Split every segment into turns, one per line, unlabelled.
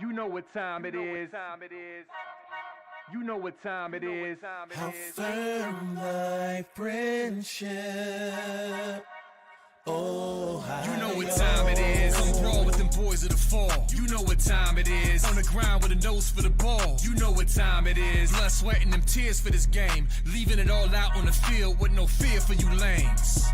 You know what time it is. You know what time it is.
How firm thy friendship. Oh, how
you know what time it is. Come brawl with them boys of the fall. You know what time it is. On the ground with a nose for the ball. You know what time it is. Blood, sweat, and them tears for this game. Leaving it all out on the field with no fear for you lames.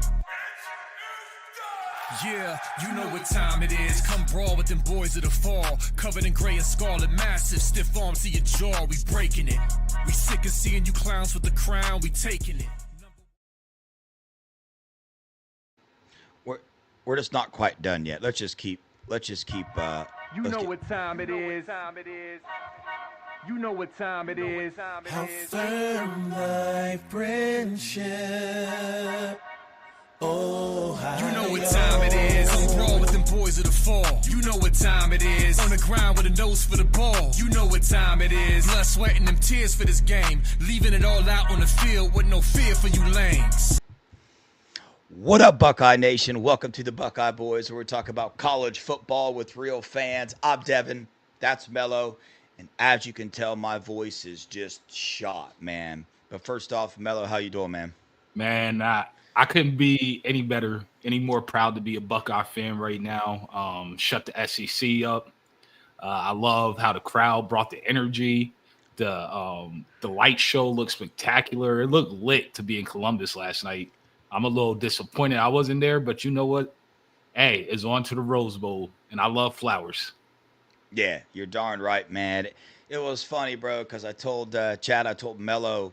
Yeah, you know what time it is. Come brawl with them boys of the fall. Covered in gray and scarlet, massive, stiff arms to your jaw. We breaking it. We sick of seeing you clowns with the crown. We taking it.
We're just not quite done yet. Let's just keep.
You know what time it is. You know what time it is.
how firm thy friendship. Oh, how
You know what time it is. Come brawl with them boys of the fall. You know what time it is. On the ground with a nose for the ball. You know what time it is. Blood, sweat, and them tears for this game. Leaving it all out on the field with no fear for you lames.
What up, Buckeye Nation? Welcome to the Buckeye Boys, where we talk about college football with real fans. I'm Devan. That's Melo. And as you can tell, my voice is just shot, man. But first off, Melo, how you doing, man?
Man, I couldn't be any better, any more proud to be a Buckeye fan right now. Shut the SEC up. I love how the crowd brought the energy. The light show looked spectacular. It looked lit to be in Columbus last night. I'm a little disappointed I wasn't there, but you know what? Hey, it's on to the Rose Bowl, and I love flowers.
Yeah, you're darn right, man. It was funny, bro, because I told Chad, I told Melo,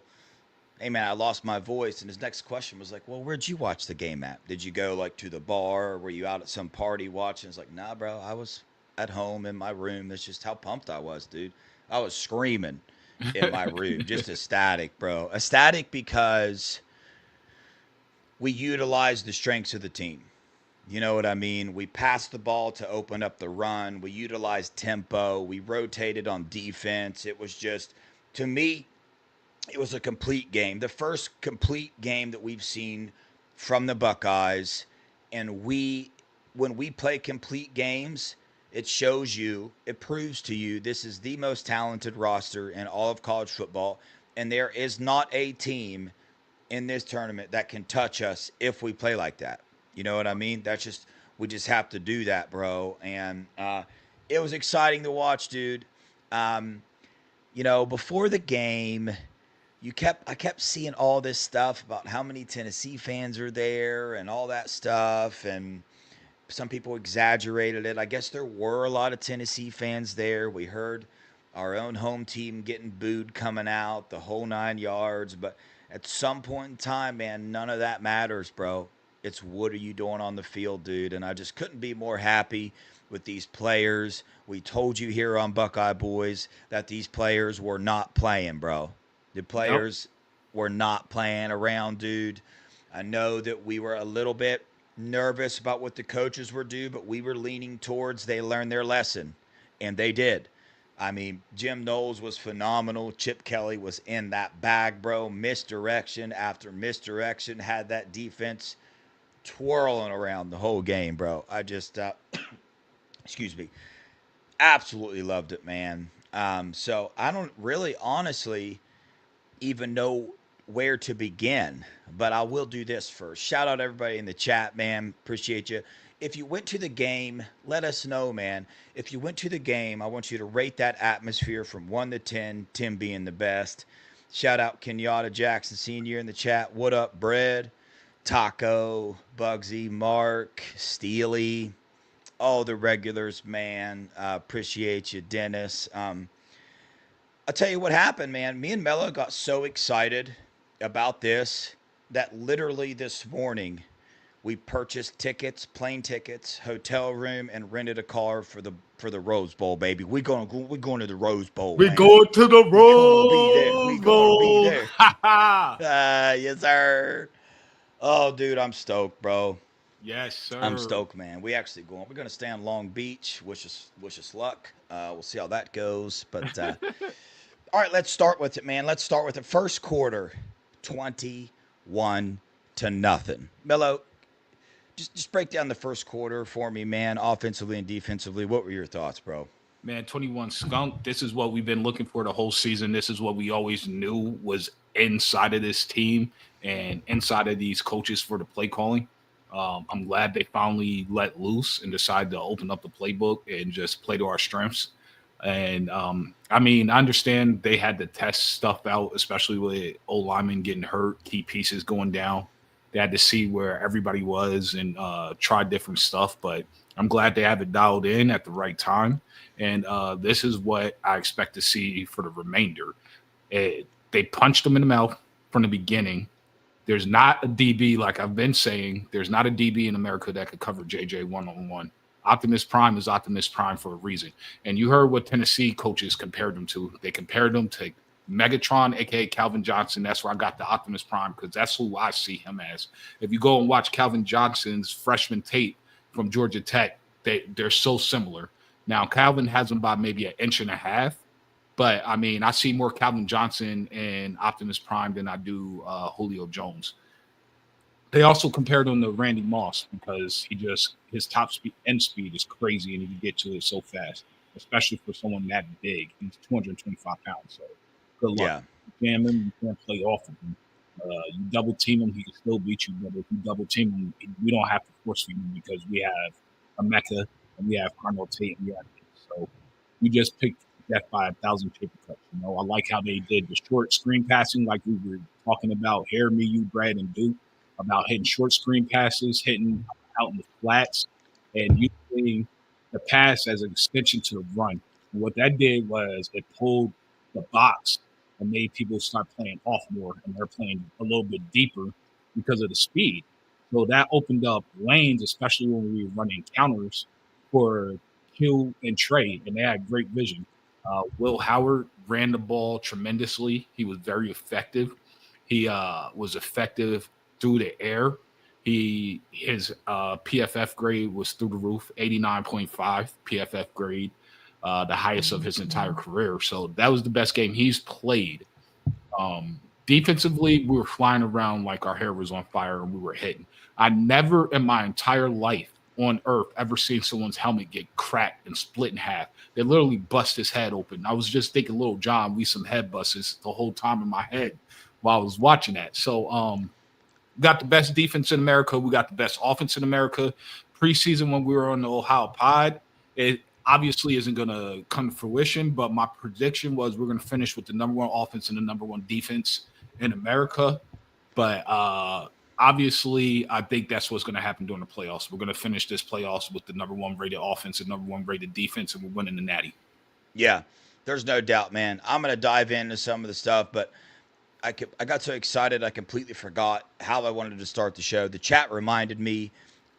hey, man, I lost my voice. And his next question was like, well, where'd you watch the game at? Did you go, like, to the bar, or were you out at some party watching? It's like, nah, bro, I was at home in my room. That's just how pumped I was, dude. I was screaming in my room, just ecstatic, bro. Ecstatic because we utilized the strengths of the team. You know what I mean? We passed the ball to open up the run. We utilized tempo. We rotated on defense. It was just, to me, it was a complete game. The first complete game that we've seen from the Buckeyes. And when we play complete games, it shows you, it proves to you, this is the most talented roster in all of college football. And there is not a team in this tournament that can touch us if we play like that. You know what I mean? We just have to do that, bro. And it was exciting to watch, dude. Before the game, I kept seeing all this stuff about how many Tennessee fans are there and all that stuff. And some people exaggerated it. I guess there were a lot of Tennessee fans there. We heard our own home team getting booed coming out, the whole 9 yards. But at some point in time, man, none of that matters, bro. It's what are you doing on the field, dude? And I just couldn't be more happy with these players. We told you here on Buckeye Boys that these players were not playing, bro. The players were not playing around, dude. I know that we were a little bit nervous about what the coaches were doing, but we were leaning towards they learned their lesson, and they did. I mean, Jim Knowles was phenomenal. Chip Kelly was in that bag, bro. Misdirection after misdirection, had that defense twirling around the whole game, bro. I just, excuse me, absolutely loved it, man. So I don't really, honestly, even know where to begin, but I will do this first. Shout out everybody in the chat, man. Appreciate you. If you went to the game, let us know, man. If you went to the game, I want you to rate that atmosphere from 1 to 10, 10 being the best. Shout out Kenyatta Jackson Sr. in the chat. What up, Bread? Taco, Bugsy, Mark, Steely, all the regulars, man. Appreciate you, Dennis. I'll tell you what happened, man. Me and Melo got so excited about this that literally this morning we purchased tickets, plane tickets, hotel room, and rented a car for the Rose Bowl, baby. We're going to the Rose Bowl.
We
man.
go to the
We
Rose
gonna
Bowl.
be there. Yes, sir. Oh, dude, I'm stoked, bro.
Yes, sir.
I'm stoked, man. We actually going. We're gonna stay on Long Beach. Wish us luck. We'll see how that goes. But all right, let's start with it, man. Let's start with the first quarter, 21-0. Melo, just break down the first quarter for me, man. Offensively and defensively, what were your thoughts, bro?
Man, 21 skunk. This is what we've been looking for the whole season. This is what we always knew was inside of this team and inside of these coaches for the play calling. I'm glad they finally let loose and decided to open up the playbook and just play to our strengths. And I mean, I understand they had to test stuff out, especially with old linemen getting hurt, key pieces going down. They had to see where everybody was and try different stuff. But I'm glad they have it dialed in at the right time. And this is what I expect to see for the remainder. They punched them in the mouth from the beginning. There's not a DB, like I've been saying, there's not a DB in America that could cover JJ one-on-one. Optimus Prime is Optimus Prime for a reason. And you heard what Tennessee coaches compared them to. They compared them to Megatron, a.k.a. Calvin Johnson. That's where I got the Optimus Prime because that's who I see him as. If you go and watch Calvin Johnson's freshman tape from Georgia Tech, they're so similar. Now, Calvin has him by maybe an inch and a half. But, I mean, I see more Calvin Johnson and Optimus Prime than I do Julio Jones. They also compared him to Randy Moss because his top speed end speed is crazy and he can get to it so fast, especially for someone that big. He's 225 pounds, so good luck.
Yeah.
Jam him, you can't play off of him. You double team him, he can still beat you. But if you double team him, we don't have to force feed him because we have a Mecca and we have Carnell Tate and we have him. So we just picked death by 1,000 paper cuts. You know, I like how they did the short screen passing, like we were talking about here, me, you, Brad, and Duke, about hitting short screen passes, hitting out in the flats, and using the pass as an extension to the run. And what that did was it pulled the box and made people start playing off more, and they're playing a little bit deeper because of the speed. So that opened up lanes, especially when we were running counters for Q and Trey, and they had great vision. Will Howard ran the ball tremendously. He was very effective. He was effective through the air. His PFF grade was through the roof, 89.5 PFF grade, the highest of his entire career. So that was the best game he's played. Defensively, we were flying around like our hair was on fire and we were hitting. I never in my entire life on earth ever seen someone's helmet get cracked and split in half. They literally bust his head open. I was just thinking, Little John, we some head busters the whole time in my head while I was watching that. So got the best defense in America. We got the best offense in America. Preseason when we were on the Ohio Pod, it obviously isn't going to come to fruition, but my prediction was we're going to finish with the number one offense and the number one defense in America. But obviously, I think that's what's going to happen during the playoffs. We're going to finish this playoffs with the number one rated offense and number one rated defense, and we're winning the Natty.
Yeah, there's no doubt, man. I'm going to dive into some of the stuff, but I got so excited I completely forgot how I wanted to start the show. The chat reminded me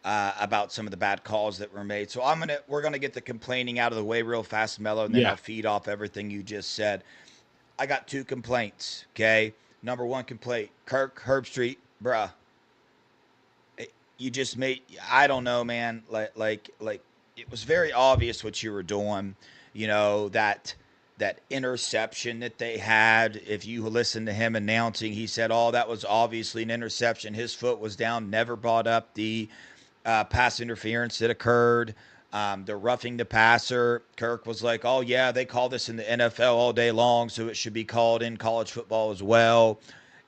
about some of the bad calls that were made. So we're gonna get the complaining out of the way real fast, Mello, and then I'll feed off everything you just said. I got 2 complaints. Okay, number 1 complaint: Kirk Herbstreit, bruh. You just made, I don't know, man. Like it was very obvious what you were doing. You know, that interception that they had, if you listen to him announcing, he said, oh, that was obviously an interception. His foot was down, never brought up the pass interference that occurred. The roughing the passer. Kirk was like, oh, yeah, they call this in the NFL all day long, so it should be called in college football as well.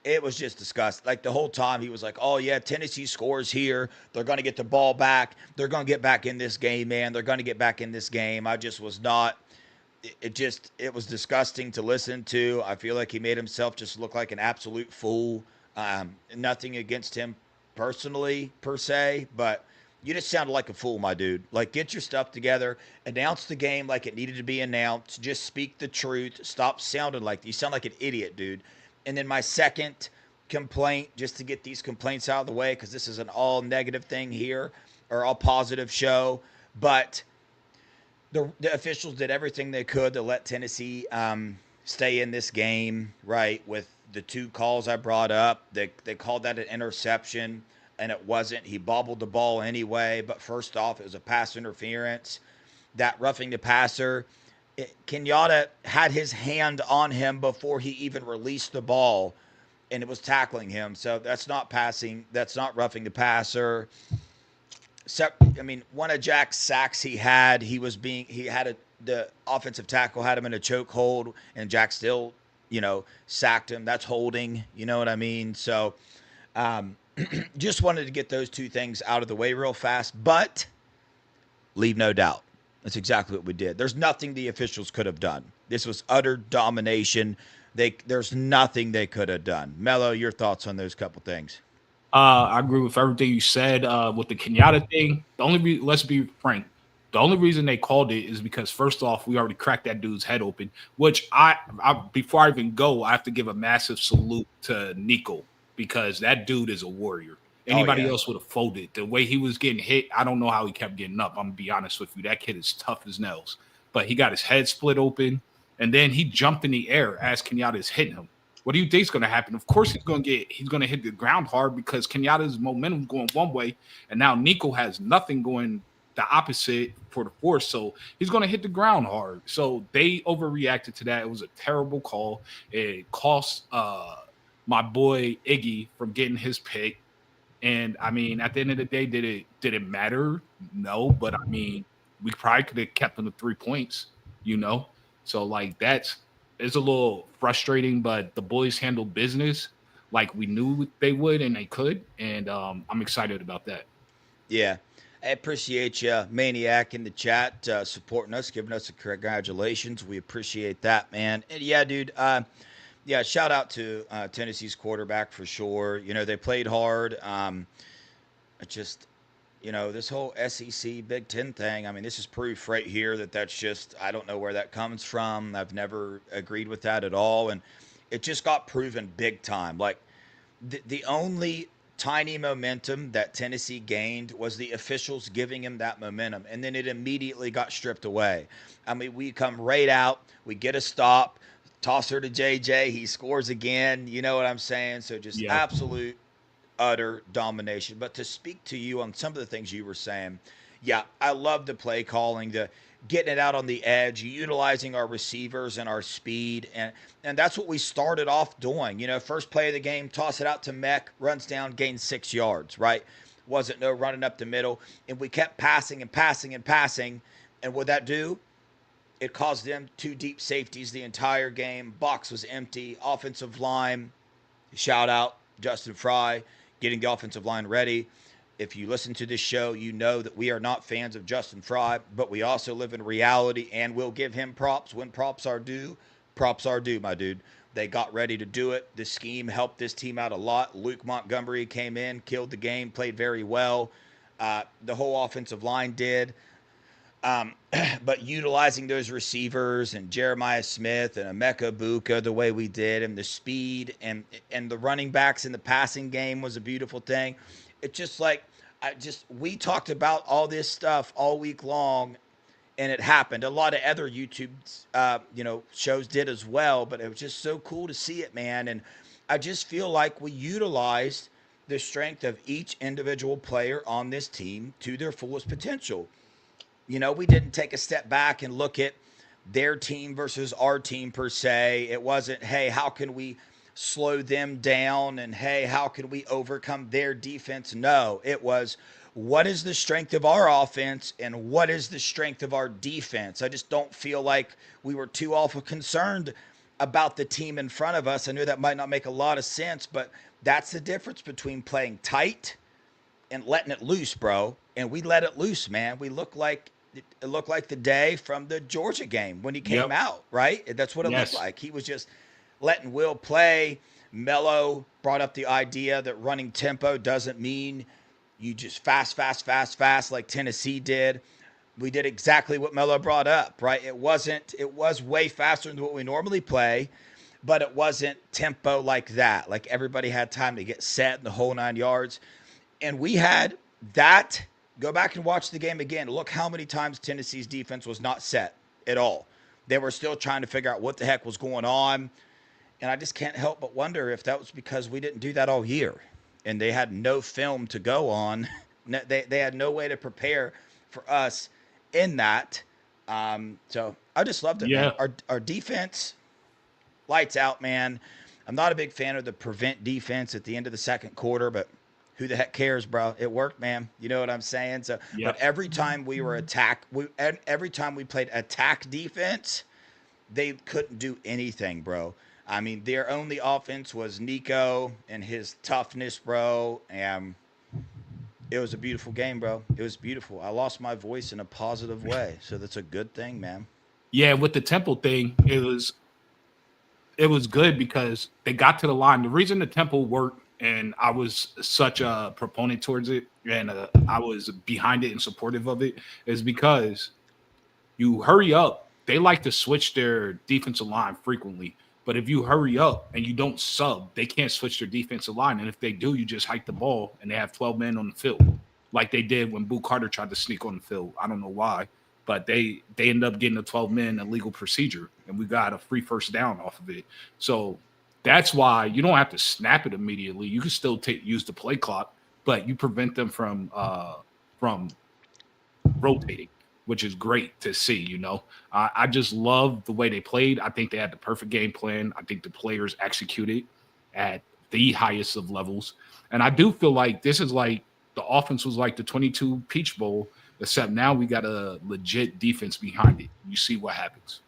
It was just disgusting. Like the whole time he was like, oh, yeah, Tennessee scores here. They're going to get the ball back. They're going to get back in this game, man. They're going to get back in this game. I just was not. It was disgusting to listen to. I feel like he made himself just look like an absolute fool. Nothing against him personally, per se, but you just sounded like a fool, my dude. Like, get your stuff together. Announce the game like it needed to be announced. Just speak the truth. Stop sounding like you sound like an idiot, dude. And then my second complaint, just to get these complaints out of the way, because this is an all negative thing here, or all positive show, but the officials did everything they could to let Tennessee stay in this game, right? With the 2 calls I brought up, they called that an interception, and it wasn't. He bobbled the ball anyway, but first off, it was a pass interference. That roughing the passer, Kenyatta had his hand on him before he even released the ball, and it was tackling him. So that's not passing. That's not roughing the passer. I mean, one of Jack's sacks he had the offensive tackle had him in a chokehold, and Jack still, sacked him. That's holding. You know what I mean? So, just wanted to get those two things out of the way real fast, but leave no doubt. That's exactly what we did. There's nothing the officials could have done. This was utter domination. There's nothing they could have done. Melo, your thoughts on those couple things?
I agree with everything you said. With the Kenyatta thing, let's be frank. The only reason they called it is because first off, we already cracked that dude's head open. Which I before I even go, I have to give a massive salute to Nico because that dude is a warrior. Anybody else would have folded. The way he was getting hit, I don't know how he kept getting up. I'm gonna be honest with you. That kid is tough as nails. But he got his head split open, and then he jumped in the air as Kenyatta is hitting him. What do you think is going to happen? Of course, he's going to hit the ground hard because Kenyatta's momentum going one way, and now Nico has nothing going the opposite for the force, so he's going to hit the ground hard. So they overreacted to that. It was a terrible call. It cost my boy Iggy from getting his pick. And I mean, at the end of the day, did it matter? No, but I mean, we probably could have kept him to 3 points, So like it's a little frustrating, but the boys handled business like we knew they would and they could, and I'm excited about that.
Yeah, I appreciate you, Maniac, in the chat, supporting us, giving us a congratulations. We appreciate that, man. And yeah, dude, shout out to Tennessee's quarterback for sure. They played hard. This whole SEC Big Ten thing, I mean, this is proof right here that's just, I don't know where that comes from. I've never agreed with that at all. And it just got proven big time. Like, the only tiny momentum that Tennessee gained was the officials giving him that momentum. And then it immediately got stripped away. I mean, we come right out, we get a stop, toss her to JJ, he scores again. You know what I'm saying? So just absolute utter domination. But to speak to you on some of the things you were saying, I love the play calling, the getting it out on the edge, utilizing our receivers and our speed, and that's what we started off doing. First play of the game, toss it out to Mech, runs down, gains 6 yards, right? Wasn't no running up the middle, and we kept passing and passing and passing, and what that do? It caused them 2 deep safeties the entire game. Box was empty. Offensive line, shout out Justin Fry, getting the offensive line ready. If you listen to this show, you know that we are not fans of Justin Fry, but we also live in reality and will give him props when props are due. Props are due, my dude. They got ready to do it. The scheme helped this team out a lot. Luke Montgomery came in, killed the game, played very well. The whole offensive line did. But utilizing those receivers and Jeremiah Smith and Emeka Buka the way we did, and the speed and the running backs in the passing game was a beautiful thing. It's just like we talked about all this stuff all week long, and it happened. A lot of other YouTube shows did as well, but it was just so cool to see it, man. And I just feel like we utilized the strength of each individual player on this team to their fullest potential. We didn't take a step back and look at their team versus our team per se. It wasn't, hey, how can we slow them down? And hey, how can we overcome their defense? No, it was, what is the strength of our offense and what is the strength of our defense? I just don't feel like we were too awful concerned about the team in front of us. I know that might not make a lot of sense, but that's the difference between playing tight and letting it loose, bro. And we let it loose, man. It looked like the day from the Georgia game when he came out, right? That's what it looked like. He was just letting Will play. Melo brought up the idea that running tempo doesn't mean you just fast like Tennessee did. We did exactly what Melo brought up, right? It was way faster than what we normally play, but it wasn't tempo like that. Like everybody had time to get set in the whole 9 yards. And we had that. Go back and watch the game again. Look how many times Tennessee's defense was not set at all. They were still trying to figure out what the heck was going on. And I just can't help but wonder if that was because we didn't do that all year. And they had no film to go on. They had no way to prepare for us in that. So I just loved it, man. Our defense, lights out, man. I'm not a big fan of the prevent defense at the end of the second quarter, but who the heck cares, bro? It worked, man. You know what I'm saying? So, but every time we were every time we played attack defense, they couldn't do anything, bro. I mean, their only offense was Nico and his toughness, bro. And it was a beautiful game, bro. It was beautiful. I lost my voice in a positive way, so that's a good thing, man.
Yeah, with the Temple thing, it was good because they got to the line. The reason the Temple worked, and I was such a proponent towards it, and I was behind it and supportive of it, is because you hurry up. They like to switch their defensive line frequently. But if you hurry up and you don't sub, they can't switch their defensive line. And if they do, you just hike the ball and they have 12 men on the field, like they did when Boo Carter tried to sneak on the field. I don't know why, but they ended up getting a 12-man illegal procedure, and we got a free first down off of it. So that's why you don't have to snap it immediately. You can still use the play clock, but you prevent them from rotating, which is great to see. You know, I just love the way they played. I think they had the perfect game plan. I think the players executed at the highest of levels. And I do feel like this is like the offense was like the 22 Peach Bowl, except now we got a legit defense behind it. You see what happens.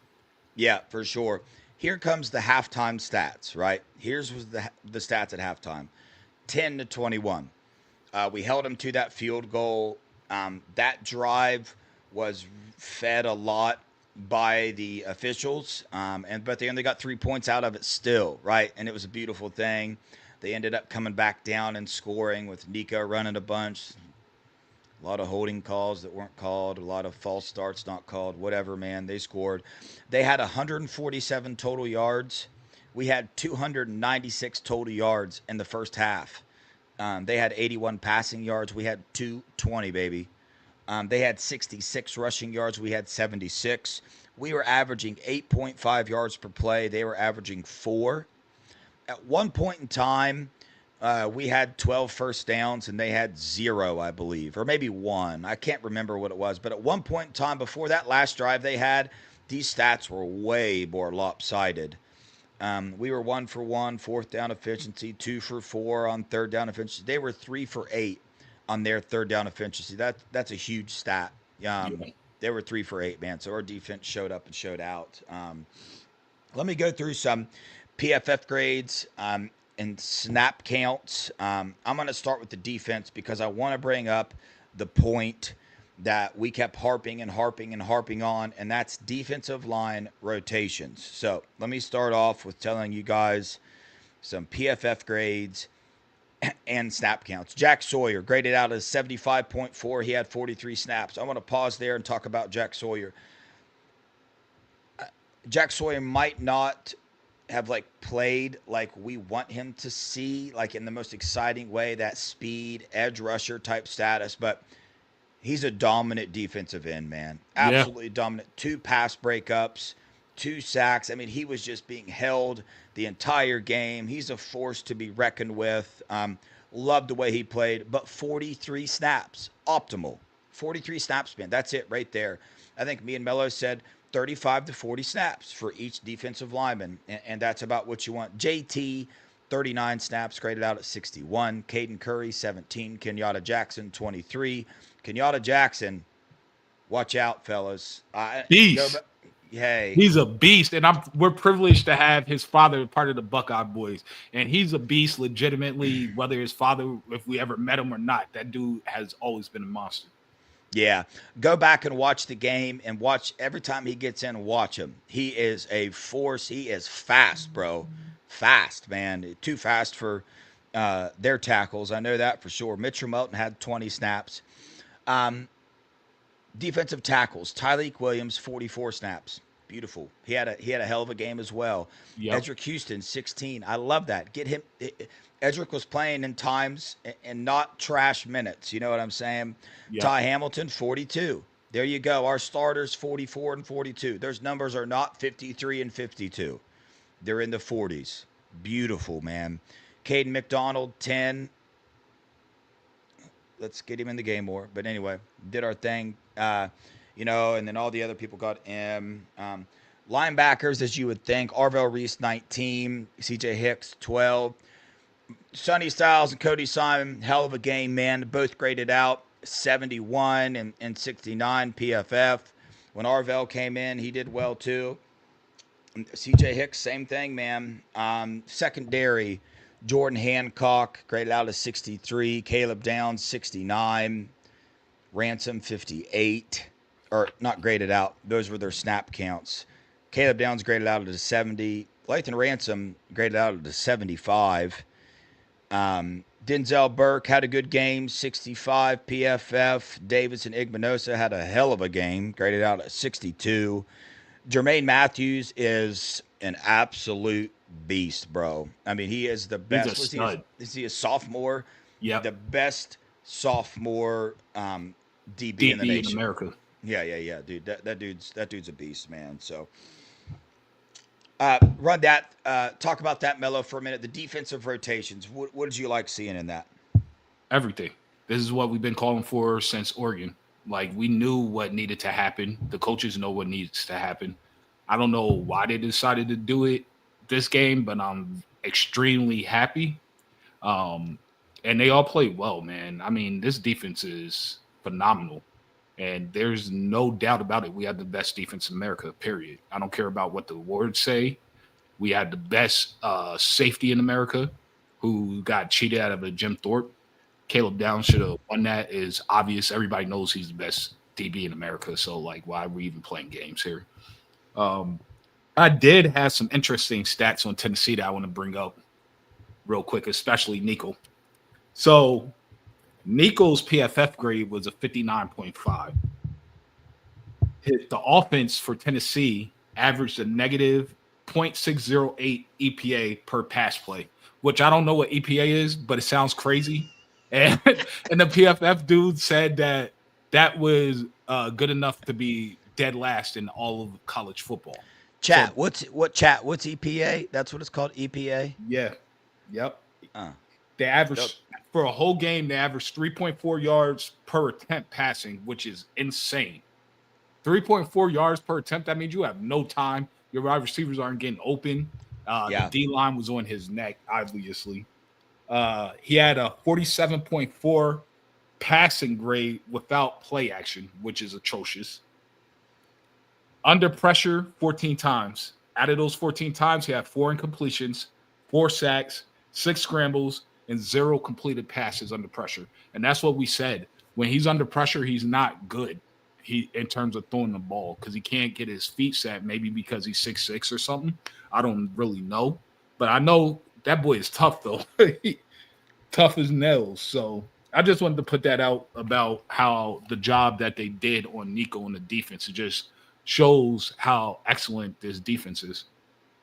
Yeah, for sure. Here comes the halftime stats, right? Here's the stats at halftime. 10-21. We held them to that field goal. That drive was fed a lot by the officials, but they only got 3 points out of it still, right? And it was a beautiful thing. They ended up coming back down and scoring with Nico running a bunch. A lot of holding calls that weren't called, a lot of false starts not called, whatever, man. They scored. They had 147 total yards. We had 296 total yards in the first half. They had 81 passing yards. We had 220, baby. They had 66 rushing yards. We had 76. We were averaging 8.5 yards per play. They were averaging 4. At one point in time, we had 12 first downs, and they had 0, I believe, or maybe 1. I can't remember what it was. But at one point in time, before that last drive they had, these stats were way more lopsided. We were 1 for 1, fourth down efficiency, 2 for 4 on third down efficiency. They were 3 for 8 on their third down efficiency. That's a huge stat. They were 3 for 8, man. So our defense showed up and showed out. Let me go through some PFF grades and snap counts. I'm going to start with the defense because I want to bring up the point that we kept harping on, and that's defensive line rotations. So let me start off with telling you guys some PFF grades and snap counts. Jack Sawyer graded out as 75.4. He had 43 snaps. I want to pause there and talk about Jack Sawyer. Jack Sawyer might not have played like we want him to see, like in the most exciting way, that speed, edge rusher type status, but he's a dominant defensive end, man. Absolutely dominant. 2 pass breakups, 2 sacks. I mean, he was just being held the entire game. He's a force to be reckoned with. Loved the way he played, but 43 snaps, optimal. 43 snaps, man. That's it right there. I think me and Melo said 35 to 40 snaps for each defensive lineman, and that's about what you want. JT, 39 snaps, graded out at 61. Caden Curry, 17. Kenyatta Jackson, 23. Kenyatta Jackson, watch out, fellas.
Beast.
Hey,
he's a beast, and we're privileged to have his father part of the Buckeye boys, and he's a beast legitimately. Whether his father, if we ever met him or not, that dude has always been a monster.
Yeah, go back and watch the game, and watch every time he gets in. Watch him. He is a force. He is fast, bro. Fast, man. Too fast for their tackles. I know that for sure. Mitchell Melton had 20 snaps. Defensive tackles, Tyleik Williams, 44 snaps. Beautiful. He had a hell of a game as well. Yep. Edric Houston, 16. I love that. Get him. Edric was playing in times and not trash minutes. You know what I'm saying? Yep. Ty Hamilton, 42. There you go. Our starters, 44 and 42. Those numbers are not 53 and 52. They're in the 40s. Beautiful, man. Caden McDonald, 10. Let's get him in the game more. But anyway, did our thing. And then all the other people got M. Linebackers, as you would think, Arvell Reese, 19. CJ Hicks, 12. Sonny Styles and Cody Simon, hell of a game, man. Both graded out 71 and 69 PFF. When Arvell came in, he did well too. CJ Hicks, same thing, man. Secondary, Jordan Hancock graded out as 63. Caleb Downs 69. Ransom 58. Or not graded out. Those were their snap counts. Caleb Downs graded out at a 70. Lathan Ransom graded out at a 75. Denzel Burke had a good game, 65 PFF. Davidson Igminosa had a hell of a game, graded out at 62. Jermaine Matthews is an absolute beast, bro. I mean, he is the best.
He's a stud.
Is he a sophomore?
Yeah.
The best sophomore DB in the nation.
In America.
Yeah, dude. That dude's a beast, man. So run that. Talk about that, Melo, for a minute. The defensive rotations. What did you like seeing in that?
Everything. This is what we've been calling for since Oregon. Like, we knew what needed to happen. The coaches know what needs to happen. I don't know why they decided to do it this game, but I'm extremely happy. And they all played well, man. I mean, this defense is phenomenal. And there's no doubt about it. We have the best defense in America, period. I don't care about what the awards say. We had the best safety in America, who got cheated out of a Jim Thorpe. Caleb Downs should have won that. Is obvious. Everybody knows he's the best DB in America. So, like, why are we even playing games here? I did have some interesting stats on Tennessee that I want to bring up real quick, especially Nico. So, Nico's PFF grade was a 59.5. The offense for Tennessee averaged a negative 0.608 EPA per pass play, which I don't know what EPA is, but it sounds crazy. And the PFF dude said that was good enough to be dead last in all of college football.
What's EPA? That's what it's called, EPA?
Yeah. Yep. They averaged for a whole game, they averaged 3.4 yards per attempt passing, which is insane. 3.4 yards per attempt, that means you have no time. Your wide receivers aren't getting open. The D-line was on his neck, obviously. He had a 47.4 passing grade without play action, which is atrocious. Under pressure, 14 times. Out of those 14 times, he had 4 incompletions, 4 sacks, 6 scrambles, and 0 completed passes under pressure. And that's what we said. When he's under pressure, he's not good in terms of throwing the ball because he can't get his feet set, maybe because he's 6'6" or something. I don't really know. But I know that boy is tough, though. Tough as nails. So I just wanted to put that out about how the job that they did on Nico and the defense. It just shows how excellent this defense is.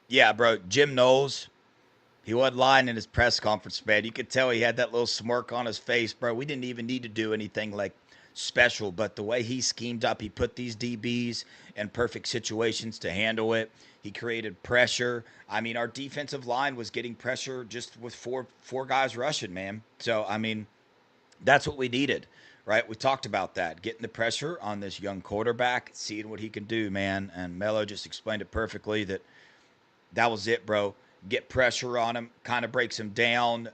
Yeah, bro. Jim Knowles, he wasn't lying in his press conference, man. You could tell he had that little smirk on his face, bro. We didn't even need to do anything like special, but the way he schemed up, he put these DBs in perfect situations to handle it. He created pressure. I mean, our defensive line was getting pressure just with four guys rushing, man. So, I mean, that's what we needed, right? We talked about that, getting the pressure on this young quarterback, seeing what he can do, man. And Melo just explained it perfectly that was it, bro. Get pressure on him, kind of breaks him down.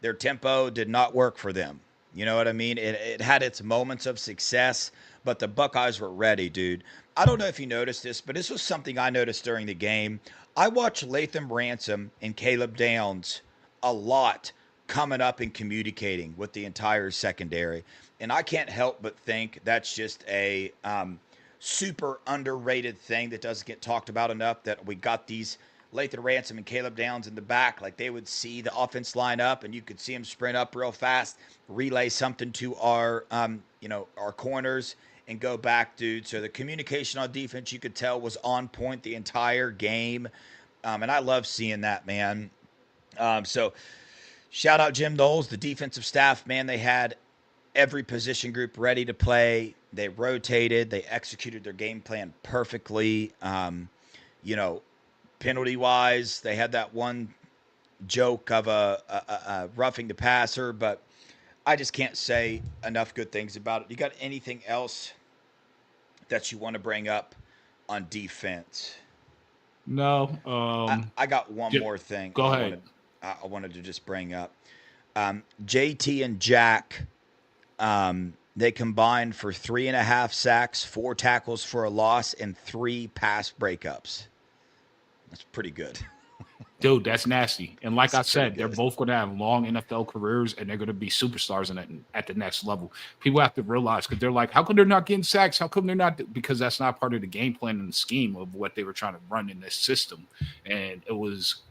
Their tempo did not work for them. You know what I mean? It had its moments of success, but the Buckeyes were ready, dude. I don't know if you noticed this, but this was something I noticed during the game. I watched Lathan Ransom and Caleb Downs a lot coming up and communicating with the entire secondary. And I can't help but think that's just a super underrated thing that doesn't get talked about enough, that we got these Lathan Ransom and Caleb Downs in the back. Like, they would see the offense line up and you could see them sprint up real fast, relay something to our corners and go back, dude. So the communication on defense, you could tell, was on point the entire game. And I love seeing that, man. So shout out Jim Knowles, the defensive staff, man. They had every position group ready to play. They rotated. They executed their game plan perfectly. Penalty-wise, they had that one joke of a roughing the passer, but I just can't say enough good things about it. You got anything else that you want to bring up on defense?
No.
I got one more thing.
Go ahead.
I wanted to just bring up. JT and Jack, they combined for 3.5 sacks, 4 tackles for a loss, and 3 pass breakups. That's pretty good.
Dude, that's nasty. And like I
That's pretty
said, they're
good.
both going to have long NFL careers, and they're going to be superstars at the next level. People have to realize, because they're like, how come they're not getting sacks? How come they're not? Because that's not part of the game plan and the scheme of what they were trying to run in this system. And it was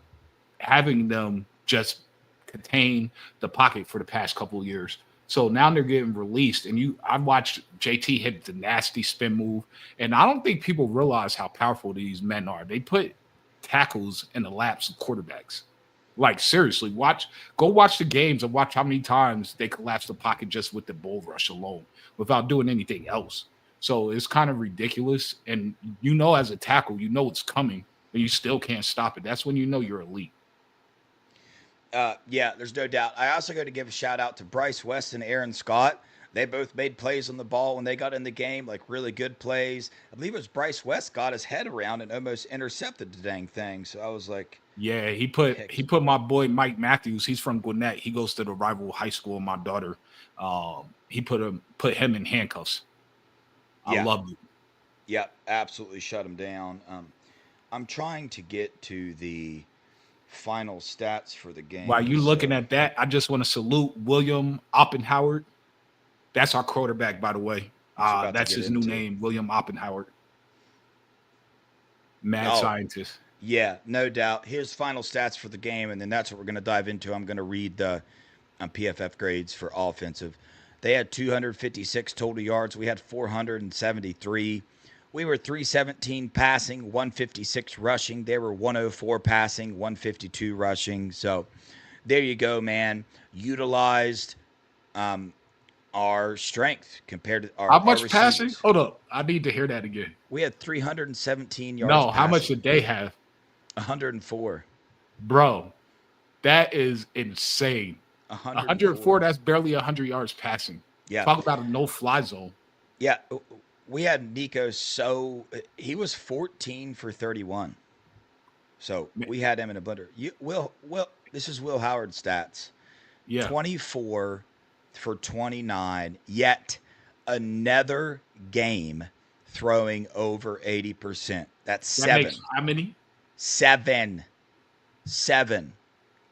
having them just contain the pocket for the past couple of years. So now they're getting released, and I watched JT hit the nasty spin move, and I don't think people realize how powerful these men are. They put tackles in the laps of quarterbacks. Like, seriously, go watch the games and watch how many times they collapse the pocket just with the bull rush alone without doing anything else. So it's kind of ridiculous. And as a tackle, it's coming, but you still can't stop it. That's when you're elite.
Yeah, there's no doubt. I also got to give a shout out to Bryce West and Aaron Scott. They both made plays on the ball when they got in the game, like really good plays. I believe it was Bryce West got his head around and almost intercepted the dang thing. So I was like,
yeah, he put my boy Mike Matthews. He's from Gwinnett. He goes to the rival high school of my daughter. He put him in handcuffs. I loved it.
Yeah, absolutely shut him down. I'm trying to get to the final stats for the game.
While you looking at that, I just want to salute William Oppenhauer. That's our quarterback, by the way. That's his new name, William Oppenhauer. Mad scientist.
Yeah, no doubt. Here's final stats for the game, and then that's what we're going to dive into. I'm going to read the PFF grades for offensive. They had 256 total yards. We had 473. We were 317 passing, 156 rushing. They were 104 passing, 152 rushing. So there you go, man. Utilized our strength compared to our
How much
our
passing?
receivers.
Hold up. I need to hear that again.
We had 317 yards.
No, how
passing.
much did they have?
104.
Bro, that is insane. 104, that's barely 100 yards passing.
Yeah.
Talk about a no-fly zone.
Yeah. We had Nico, he was 14 for 31. So we had him in a blender. This is Will Howard's stats.
Yeah.
24 for 29, yet another game throwing over 80%. That's 7.
Makes how many?
7.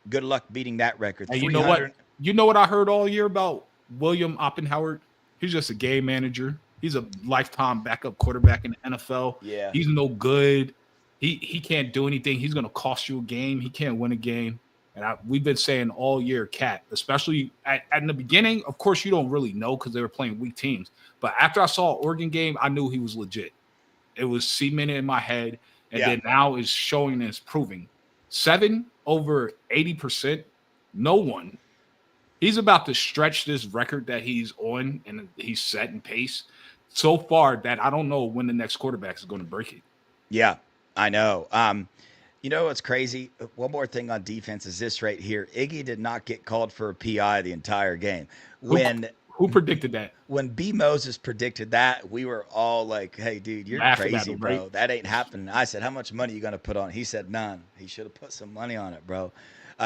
Good luck beating that record.
Hey, you know what? You know what I heard all year about William Oppenhauer? He's just a game manager. He's a lifetime backup quarterback in the NFL.
Yeah.
He's no good. He can't do anything. He's going to cost you a game. He can't win a game. And we've been saying all year, Cat, especially in the beginning, of course, you don't really know because they were playing weak teams. But after I saw Oregon game, I knew he was legit. It was cemented in my head. And then now it's showing and it's proving. 7 over 80%. No one. He's about to stretch this record that he's on and he's set in pace so far that I don't know when the next quarterback is going to break it.
Yeah, I know. You know what's crazy? One more thing on defense is this right here. Iggy did not get called for a PI the entire game.
Who predicted that?
When B. Moses predicted that, we were all like, hey, dude, you're crazy, bro. Right? That ain't happening. I said, how much money are you going to put on? He said, none. He should have put some money on it, bro.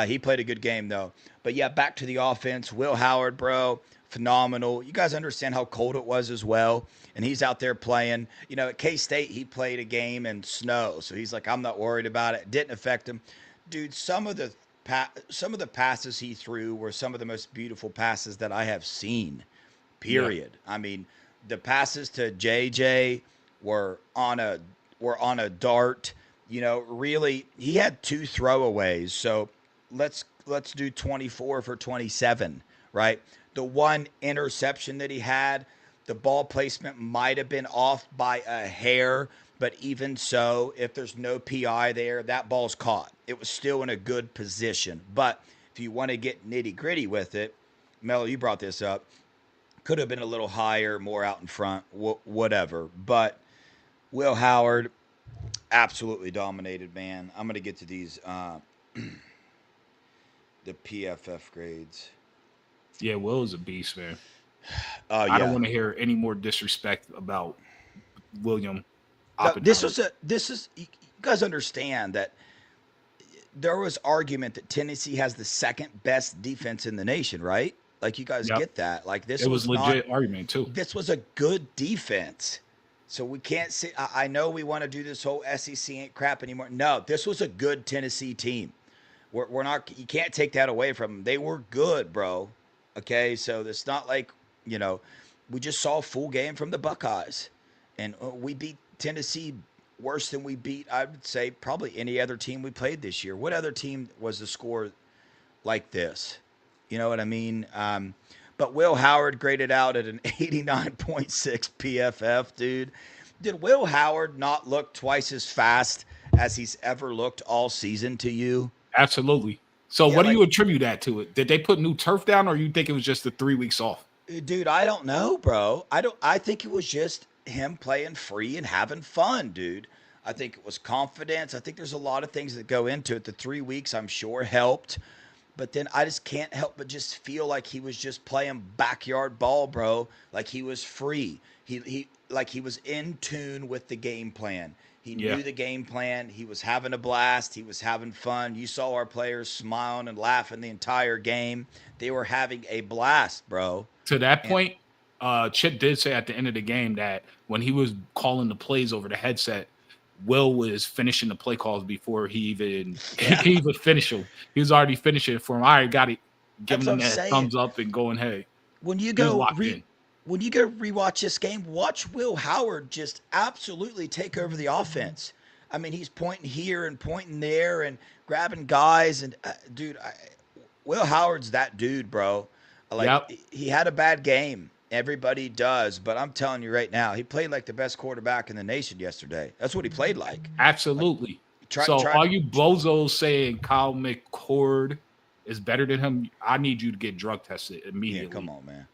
He played a good game, though. But, yeah, back to the offense. Will Howard, bro, phenomenal. You guys understand how cold it was as well. And he's out there playing. You know, at K-State, he played a game in snow. So he's like, I'm not worried about it. Didn't affect him. Dude, some of the passes he threw were some of the most beautiful passes that I have seen, period. Yeah. I mean, the passes to JJ were on a dart. You know, really, he had 2 throwaways. So let's do 24 for 27, right? The one interception that he had, the ball placement might have been off by a hair, but even so, if there's no PI there, that ball's caught. It was still in a good position. But if you want to get nitty-gritty with it, Melo, you brought this up, could have been a little higher, more out in front, whatever. But Will Howard absolutely dominated, man. I'm going to get to these the PFF grades.
Yeah, Will is a beast, man.
Yeah.
I don't want to hear any more disrespect about William Oppenhauer.
This is you guys understand that there was argument that Tennessee has the second best defense in the nation, right? Like you guys
Yep.
get that. Like
It was legit argument too.
this was a good defense. So we can't say I know we want to do this whole SEC ain't crap anymore. No, this was a good Tennessee team. We're not you can't take that away from them. They were good, bro. Okay? So it's not like, you know, we just saw a full game from the Buckeyes. And we beat Tennessee worse than we beat, I would say, probably any other team we played this year. What other team was the score like this? You know what I mean? But Will Howard graded out at an 89.6 PFF, dude. Did Will Howard not look twice as fast as he's ever looked all season to you?
Absolutely. So
Yeah,
what do
like-
you attribute that to? It? Did they put new turf down, or you think it was just the 3 weeks off?
Dude, I don't know, bro. I think it was just him playing free and having fun, dude. I think it was confidence. I think there's a lot of things that go into it. The 3 weeks, I'm sure, helped. But then I just can't help but just feel like he was just playing backyard ball, bro. Like he was free. He like he was in tune with the game plan. He knew the game plan. He was having a blast. He was having fun. You saw our players smiling and laughing the entire game. They were having a blast, bro.
To that point, Chip did say at the end of the game that when he was calling the plays over the headset, Will was finishing the play calls before he even finished them. He was already finishing it for him. I already got it, giving him that thumbs up and going, hey.
When you go rewatch this game, watch Will Howard just absolutely take over the offense. I mean, he's pointing here and pointing there and grabbing guys. And dude, Will Howard's that dude, bro. Like he had a bad game. Everybody does, but I'm telling you right now, he played like the best quarterback in the nation yesterday. That's what he played like.
Absolutely. Are you bozos saying Kyle McCord is better than him? I need you to get drug tested immediately.
Yeah, come on, man.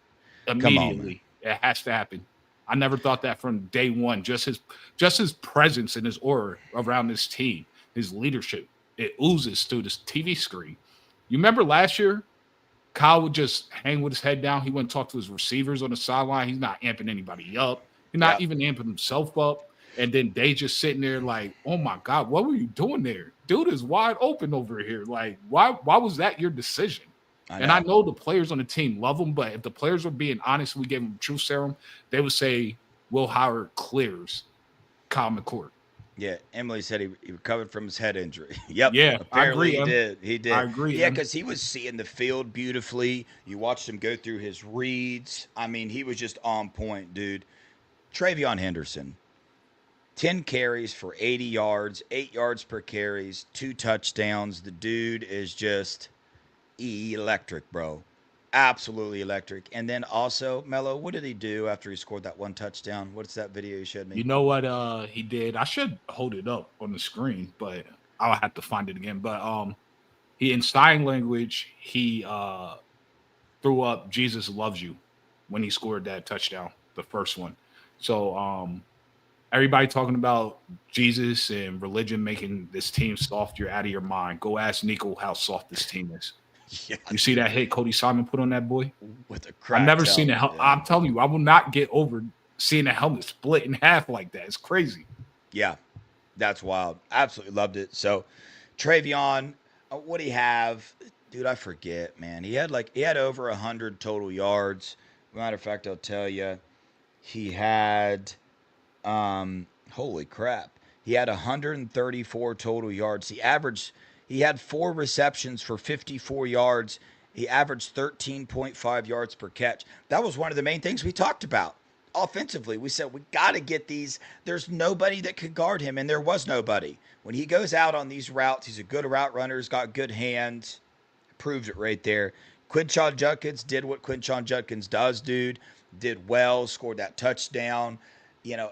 Immediately. It has to happen. I never thought that from day one. Just his presence and his aura around this team, his leadership, it oozes through this TV screen. You remember last year? Kyle would just hang with his head down. He wouldn't talk to his receivers on the sideline. He's not amping anybody up. He's not even amping himself up. And then they just sitting there like, oh, my God, what were you doing there? Dude is wide open over here. Like, why was that your decision? I know the players on the team love him, but if the players were being honest, we gave them truth serum, they would say Will Howard clears Kyle McCord.
Yeah, Emily said he recovered from his head injury. Yep.
Yeah,
apparently he did. He did.
I agree.
Yeah, because he was seeing the field beautifully. You watched him go through his reads. I mean, he was just on point, dude. Travion Henderson, 10 carries for 80 yards, 8 yards per carries, 2 touchdowns. The dude is just electric, bro. Absolutely electric. And then also, Melo, what did he do after he scored that one touchdown? What's that video you showed me?
You know what he did? I should hold it up on the screen, but I'll have to find it again. But he in sign language, he threw up Jesus loves you when he scored that touchdown, the first one. So everybody talking about Jesus and religion making this team soft, you're out of your mind. Go ask Nico how soft this team is. Yeah. You see that hit Cody Simon put on that boy?
With a crack.
I've never seen it. I'm telling you, I will not get over seeing a helmet split in half like that. It's crazy.
Yeah, that's wild. Absolutely loved it. So, Travion, what do you have? Dude, I forget, man. He had over 100 total yards. Matter of fact, I'll tell you, he had, holy crap, he had 134 total yards. He had 4 receptions for 54 yards. He averaged 13.5 yards per catch. That was one of the main things we talked about. Offensively, we said we got to get these. There's nobody that could guard him, and there was nobody. When he goes out on these routes, he's a good route runner. He's got good hands. Proves it right there. Quinshon Judkins did what Quinshon Judkins does, dude. Did well, scored that touchdown. You know,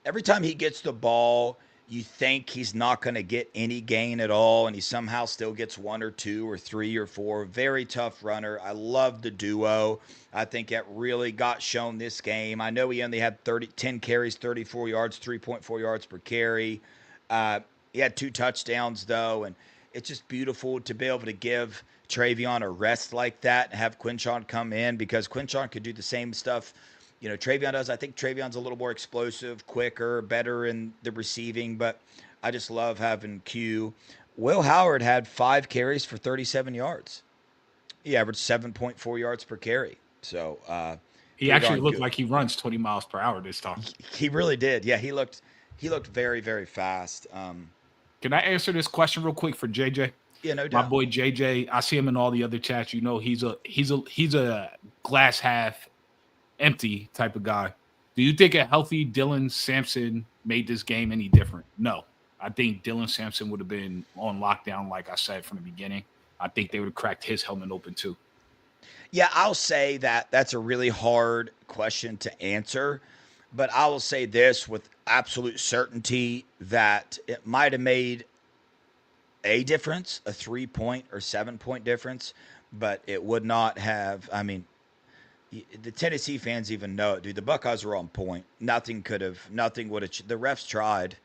every time he gets the ball, you think he's not going to get any gain at all, and he somehow still gets 1 or 2 or 3 or 4. Very tough runner. I love the duo. I think it really got shown this game. I know he only had 10 carries, 34 yards, 3.4 yards per carry. He had 2 touchdowns, though, and it's just beautiful to be able to give Travion a rest like that and have Quinshon come in, because Quinshon could do the same stuff you know, Travion does. I think Travion's a little more explosive, quicker, better in the receiving, but I just love having Q. Will Howard had 5 carries for 37 yards. He averaged 7.4 yards per carry. So
He
pretty
actually
darn
looked
good.
like he runs 20 miles per hour this time.
He really did. Yeah, he looked very, very fast.
Can I answer this question real quick for JJ?
Yeah, no
My
doubt.
boy JJ, I see him in all the other chats. You know, he's a glass half empty type of guy. Do you think a healthy Dylan Sampson made this game any different? No. I think Dylan Sampson would have been on lockdown, like I said from the beginning. I think they would have cracked his helmet open too.
Yeah, I'll say that that's a really hard question to answer, but I will say this with absolute certainty that it might have made a difference, a 3-point or 7-point difference, but it would not have. I mean, the Tennessee fans even know it, dude. The Buckeyes were on point. Nothing would have. The refs tried.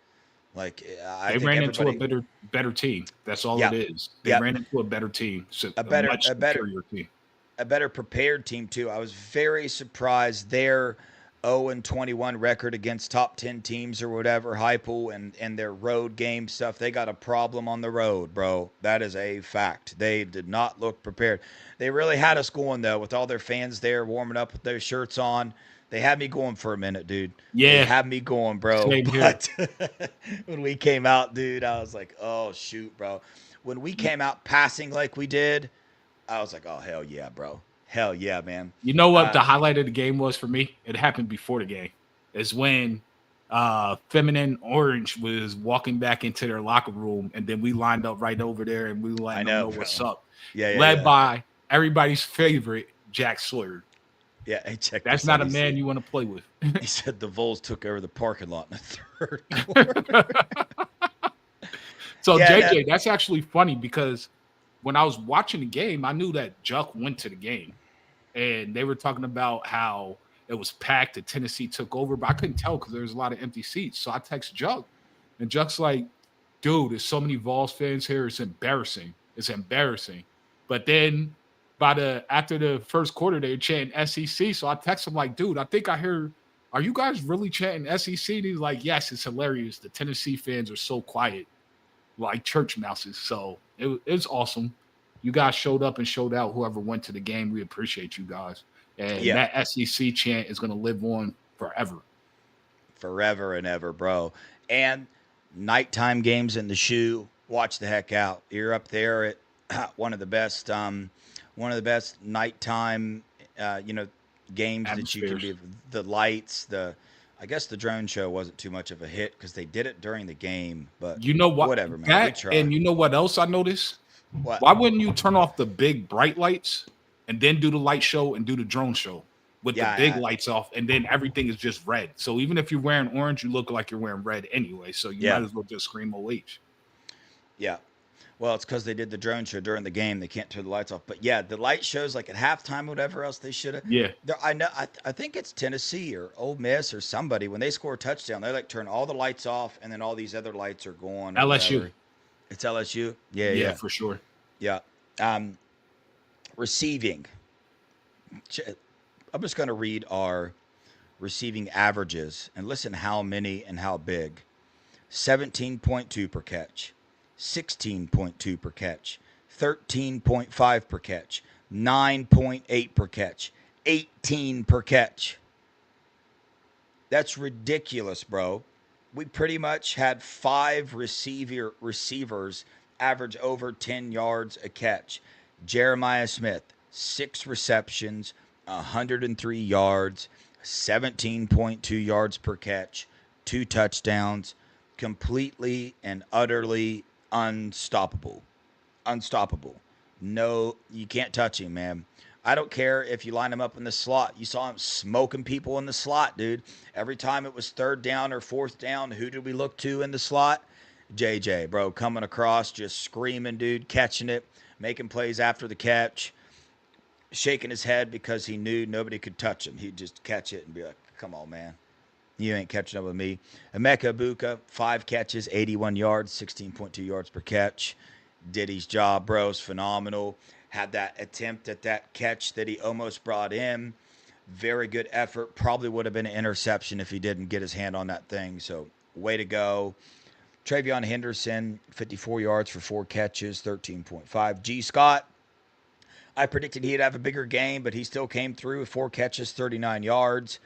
Like I
They
think
ran into
everybody.
a better team. That's all
Yeah,
it is. They
yeah,
ran into a better team, so
a
a
better,
much
a better,
superior team.
a better prepared team too. I was very surprised their 0-21 record against top 10 teams or whatever, Heupel and their road game stuff. They got a problem on the road, bro. That is a fact. They did not look prepared. They really had us going though, with all their fans there warming up with their shirts on. They had me going for a minute, dude. They
Yeah,
had me going, bro.
same here.
But when we came out, dude, I was like, oh shoot, bro. When we came out passing like we did, I was like, oh hell yeah, bro. Hell yeah, man.
You know what the highlight of the game was for me? It happened before the game. It's when Feminine Orange was walking back into their locker room, and then we lined up right over there, and we let them know what's up.
Yeah,
Led by everybody's favorite, Jack Sawyer.
Yeah, hey, check
That's
this
not
out.
a man you want to play with.
He said the Vols took over the parking lot in the third quarter.
So,
Yeah,
JJ, that's actually funny because when I was watching the game, I knew that Juck went to the game. And they were talking about how it was packed and Tennessee took over, but I couldn't tell because there was a lot of empty seats. So I text Juck, and Juck's like, dude, there's so many Vols fans here. It's embarrassing. It's embarrassing. But then after the first quarter, they were chanting SEC. So I text him like, dude, I think I hear, are you guys really chanting SEC? And he's like, yes, it's hilarious. The Tennessee fans are so quiet, like church mouses. So it was awesome. You guys showed up and showed out. Whoever went to the game, we appreciate you guys. And that SEC chant is going to live on forever.
Forever and ever, bro. And nighttime games in the shoe, watch the heck out. You're up there at one of the best nighttime, games that you can be. The lights, I guess the drone show wasn't too much of a hit because they did it during the game. But
you know what?
Whatever, man. We tried.
And you know what else I noticed?
What?
Why wouldn't you turn off the big bright lights and then do the light show and do the drone show with the big lights off, and then everything is just red? So even if you're wearing orange, you look like you're wearing red anyway. So you might as well just scream OH.
Yeah. Well, it's because they did the drone show during the game. They can't turn the lights off. But yeah, the light shows like at halftime, whatever else they should have.
Yeah.
I know. I think it's Tennessee or Ole Miss or somebody. When they score a touchdown, they like turn all the lights off, and then all these other lights are going.
LSU.
Whatever. It's LSU. Yeah,
for sure.
Yeah. Receiving. I'm just going to read our receiving averages and listen how many and how big. 17.2 per catch, 16.2 per catch, 13.5 per catch, 9.8 per catch, 18 per catch. That's ridiculous, bro. We pretty much had 5 receivers average over 10 yards a catch. Jeremiah Smith, 6 receptions, 103 yards, 17.2 yards per catch, 2 touchdowns, completely and utterly unstoppable. Unstoppable. No, you can't touch him, man. I don't care if you line him up in the slot. You saw him smoking people in the slot, dude. Every time it was 3rd down or 4th down, who did we look to in the slot? JJ, bro, coming across, just screaming, dude, catching it, making plays after the catch, shaking his head because he knew nobody could touch him. He'd just catch it and be like, come on, man. You ain't catching up with me. Emeka Ibuka, 5 catches, 81 yards, 16.2 yards per catch. Did his job, bro. It's phenomenal. Had that attempt at that catch that he almost brought in. Very good effort. Probably would have been an interception if he didn't get his hand on that thing. So, way to go. Travion Henderson, 54 yards for 4 catches, 13.5. G. Scott, I predicted he'd have a bigger game, but he still came through with 4 catches, 39 yards,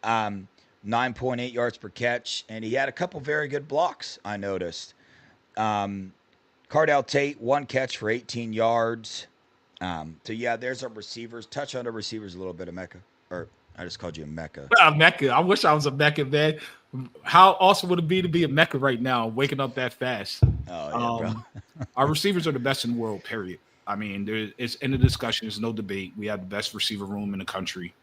9.8 yards per catch, and he had a couple very good blocks, I noticed. Cardell Tate, 1 catch for 18 yards. So, yeah, there's our receivers. Touch on our receivers a little bit, Emeka. Or I just called you a Mecca.
Mecca. I wish I was a Mecca, man. How awesome would it be to be a Mecca right now, waking up that fast?
Oh, yeah, bro.
Our receivers are the best in the world, period. I mean, it's in the discussion. There's no debate. We have the best receiver room in the country.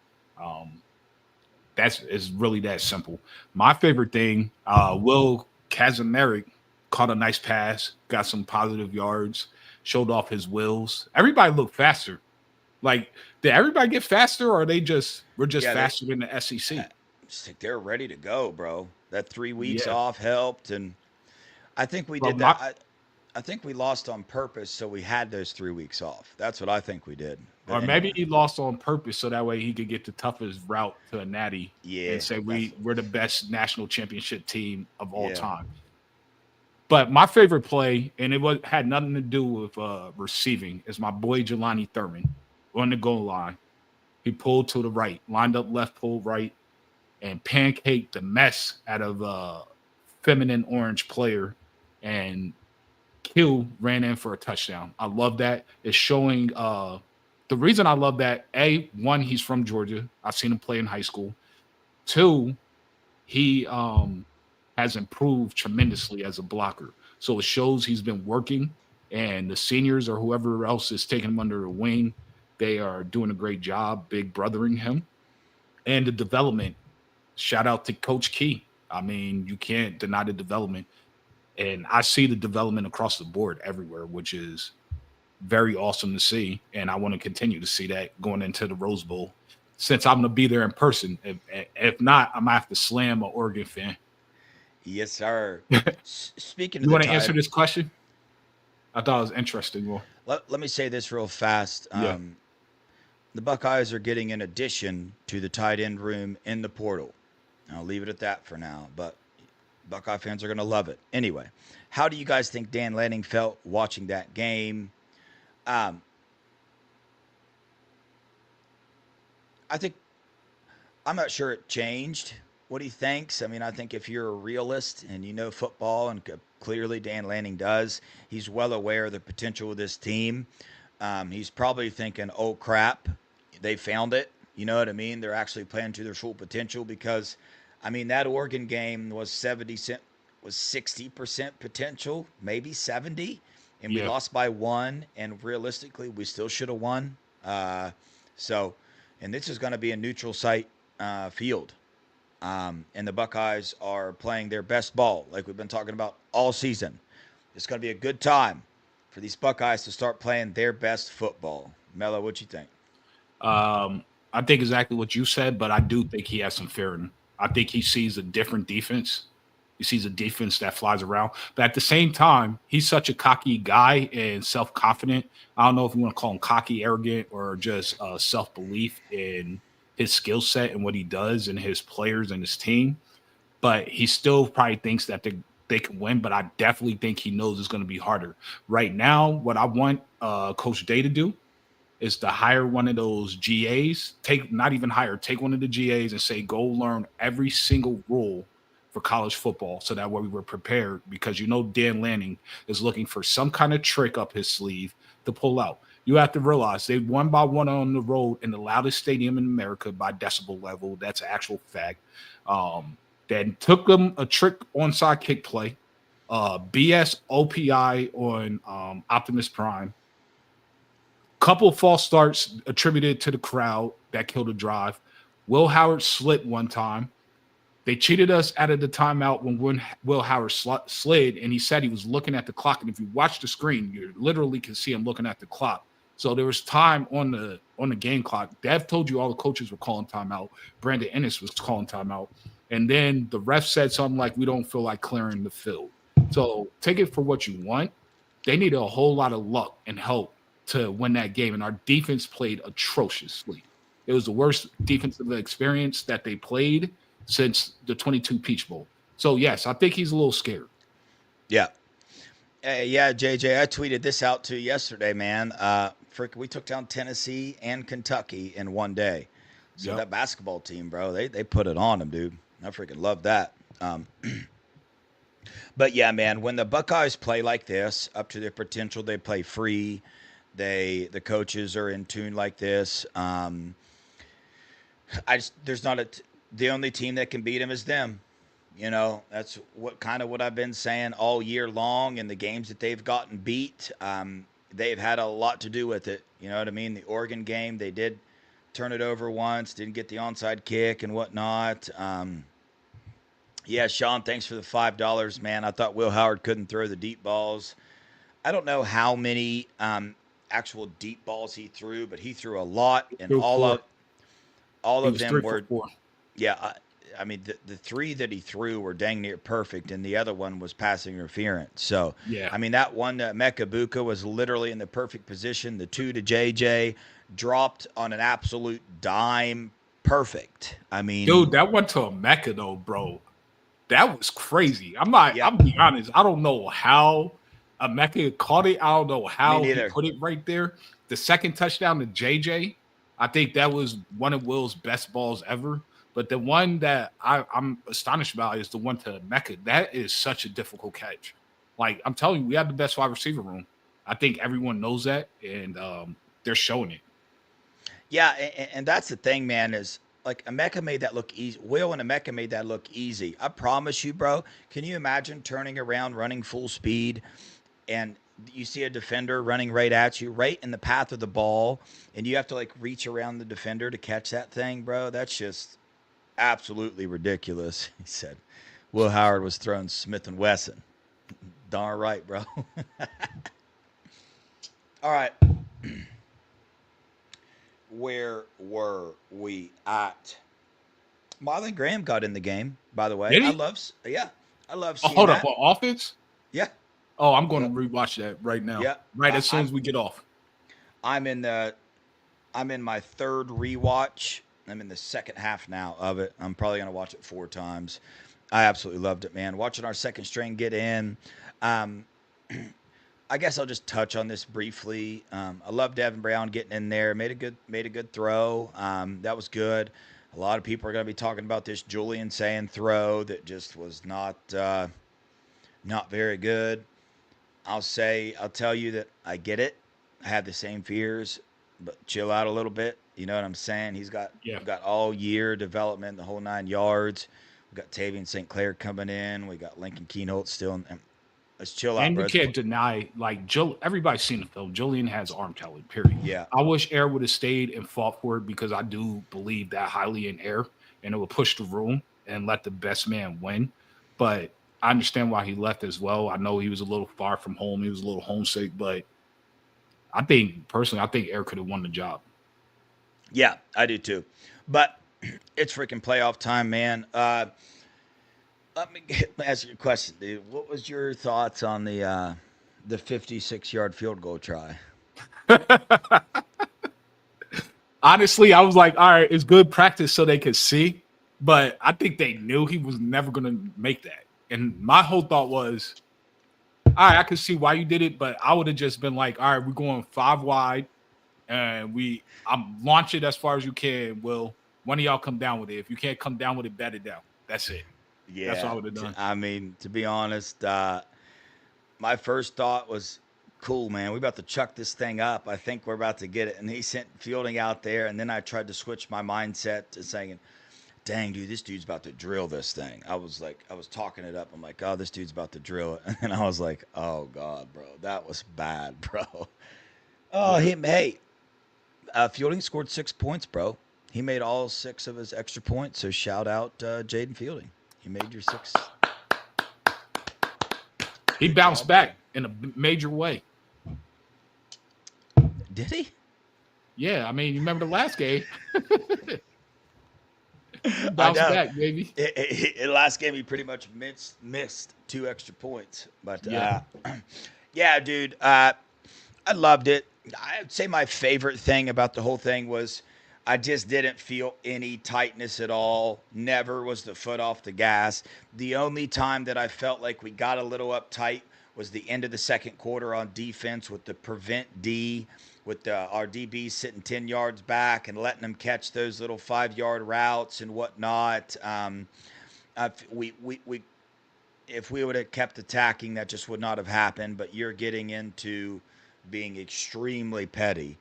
It's really that simple. My favorite thing, Will Kazimierz caught a nice pass, got some positive yards, showed off his wills. Everybody looked faster. Like, did everybody get faster, or we're just faster than the SEC?
They're ready to go, bro. That 3 weeks off helped, and I think we did that. I think we lost on purpose, so we had those 3 weeks off. That's what I think we did.
But maybe he lost on purpose so that way he could get the toughest route to a natty and say we're the best national championship team of all time. But my favorite play, and it had nothing to do with receiving, is my boy Jelani Thurman on the goal line. He pulled to the right, lined up left, pulled right, and pancaked the mess out of a feminine orange player, and Q ran in for a touchdown. I love that. It's showing the reason I love that, one, he's from Georgia. I've seen him play in high school. 2, he has improved tremendously as a blocker. So it shows he's been working, and the seniors or whoever else is taking him under the wing, they are doing a great job big brothering him. And the development, shout out to Coach Key. I mean, you can't deny the development. And I see the development across the board everywhere, which is very awesome to see. And I want to continue to see that going into the Rose Bowl, since I'm going to be there in person. If not, I'm going to have to slam an Oregon fan.
Yes, sir. Speaking of
you want to answer this question? I thought it was interesting. Well,
let me say this real fast. The Buckeyes are getting an addition to the tight end room in the portal. I'll leave it at that for now, but Buckeye fans are going to love it. Anyway, how do you guys think Dan Lanning felt watching that game? I think, I'm not sure it changed what he thinks. I mean, I think if you're a realist and you know football, and clearly Dan Lanning does, he's well aware of the potential of this team. He's probably thinking, oh, crap, they found it. You know what I mean? They're actually playing to their full potential, because, I mean, that Oregon game was 60% potential, maybe 70, and we lost by 1, and realistically, we still should have won. And this is going to be a neutral site field. And the Buckeyes are playing their best ball, like we've been talking about all season. It's going to be a good time for these Buckeyes to start playing their best football. Melo, what you think?
I think exactly what you said, but I do think he has some fear in him. I think he sees a different defense. He sees a defense that flies around. But at the same time, he's such a cocky guy and self-confident. I don't know if you want to call him cocky, arrogant, or just self-belief in his skill set and what he does and his players and his team. But he still probably thinks that they can win, but I definitely think he knows it's going to be harder. Right now, what I want Coach Day to do is to hire one of those GAs, take one of the GAs and say, go learn every single rule for college football, so that way we were prepared, because Dan Lanning is looking for some kind of trick up his sleeve to pull out. You have to realize they won by 1 on the road in the loudest stadium in America by decibel level. That's an actual fact. Then took them a trick onside kick play, BS OPI on Optimus Prime. Couple false starts attributed to the crowd that killed the drive. Will Howard slid one time. They cheated us out of the timeout when Will Howard slid, and he said he was looking at the clock. And if you watch the screen, you literally can see him looking at the clock. So there was time on the game clock. Dev told you all the coaches were calling timeout. Brandon Ennis was calling timeout. And then the ref said something like, we don't feel like clearing the field. So take it for what you want. They needed a whole lot of luck and help to win that game, and our defense played atrociously. It was the worst defensive experience that they played since the 22 Peach Bowl. So, yes, I think he's a little scared.
Yeah. Yeah, JJ, I tweeted this out to you yesterday, man. We took down Tennessee and Kentucky in one day. So
Yep.
that basketball team, bro, they put it on them, dude. I freaking love that. But yeah, man, when the Buckeyes play like this, up to their potential, they play free. The coaches are in tune like this. There's not the only team that can beat them is them. You know, that's what I've been saying all year long. In the games that they've gotten beat, they've had a lot to do with it. You know what I mean? The Oregon game, they did turn it over once, didn't get the onside kick and whatnot. Yeah, Sean, thanks for the $5, man. I thought Will Howard couldn't throw the deep balls. I don't know how many actual deep balls he threw, but he threw a lot, and
Threw four.
all
He
of
was
them
3 for
were
4.
yeah. I mean, the three that he threw were dang near perfect, and the other one was passing interference. So,
Yeah.
I mean, that one Mekabuka was literally in the perfect position. The two to JJ dropped on an absolute dime, perfect. I mean,
Dude, that went to a Mecca though, bro. That was crazy.
yeah,
I'll be honest. I don't know how a Mecca caught it. I don't know
me
how he
neither.
put it right there. The second touchdown to JJ, I think that was one of Will's best balls ever. But the one that I'm astonished about is the one to Mecca. That is such a difficult catch. Like I'm telling you, we have the best wide receiver room. I think everyone knows that, and they're showing it.
Yeah, and that's the thing, man, is like Emeka made that look easy. Will and Emeka made that look easy. I promise you, bro. Can you imagine turning around, running full speed, and you see a defender running right at you, right in the path of the ball, and you have to like reach around the defender to catch that thing, bro? That's just absolutely ridiculous. He said, Will Howard was throwing Smith and Wesson. Darn right, bro. All right. Where were we at? Marlon Graham got in the game, by the way.
Did he?
Yeah, I love
Oh,
seeing
hold up,
that.
on offense?
Yeah,
Oh, I'm going
yeah,
to rewatch that right now.
yeah.
Right
I,
as soon
I'm
as we get off.
I'm in the I'm in my third rewatch. I'm in the second half now of it. I'm probably gonna watch it 4 times. I absolutely loved it, man. Watching our second string get in. Um, I guess I'll just touch on this briefly. I love Devin Brown getting in there. Made a good throw. That was good. A lot of people are going to be talking about this Julian saying throw that just was not very good. I'll tell you that I get it. I have the same fears, but chill out a little bit. You know what I'm saying?
Yeah.
Got all year development, the whole 9 yards. We got Tavian St. Clair coming in. We got Lincoln Keenholt still. Let's chill out,
And you
bro.
can't deny, like, everybody's seen the film. Julian has arm talent, period.
Yeah,
I wish Air would have stayed and fought for it because I do believe that highly in Air and it would push the room and let the best man win. But I understand why he left as well. I know he was a little far from home. He was a little homesick, but I think Air could have won the job.
yeah, I do too. But it's freaking playoff time, man. Let me ask you a question, dude. What was your thoughts on the 56-yard field goal try?
Honestly, I was like, all right, it's good practice so they could see. But I think they knew he was never going to make that. And my whole thought was, all right, I could see why you did it, but I would have just been like, all right, we're going 5 wide, and I'm launch it as far as you can. Will one of y'all come down with it? If you can't come down with it, bet it down. That's it.
Yeah,
That's what I would have done.
I mean, to be honest, my first thought was, cool, man. We're about to chuck this thing up. I think we're about to get it. And he sent Fielding out there, and then I tried to switch my mindset to saying, dang, dude, this dude's about to drill this thing. I was talking it up. I'm like, oh, this dude's about to drill it. And then I was like, oh, God, bro, that was bad, bro. Oh, hey, Fielding scored 6 points, bro. He made all 6 of his extra points. So shout out Jaden Fielding. You made your 6.
He bounced back in a major way.
Did he?
Yeah, I mean, you remember the last game? Bounce back, baby.
In last game, he pretty much missed 2 extra points. But
Yeah.
yeah, dude, I loved it. I'd say my favorite thing about the whole thing was I just didn't feel any tightness at all. Never was the foot off the gas. The only time that I felt like we got a little uptight was the end of the second quarter on defense with the prevent D, with our DBs sitting 10 yards back and letting them catch those little 5-yard routes and whatnot. We if we would have kept attacking, that just would not have happened. But you're getting into being extremely petty,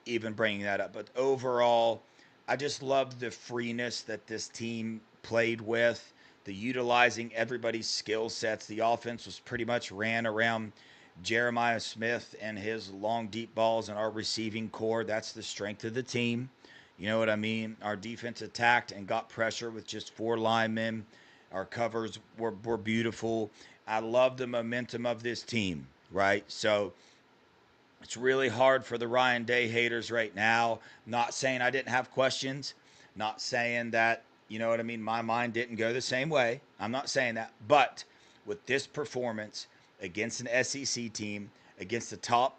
even bringing that up. But overall, I just loved the freeness that this team played with, the utilizing everybody's skill sets. The offense was pretty much ran around Jeremiah Smith and his long, deep balls and our receiving core. That's the strength of the team. You know what I mean? Our defense attacked and got pressure with just 4 linemen. Our covers were beautiful. I love the momentum of this team, right? So it's really hard for the Ryan Day haters right now. Not saying I didn't have questions, not saying that, you know what I mean, my mind didn't go the same way. I'm not saying that. But with this performance against an SEC team, against the top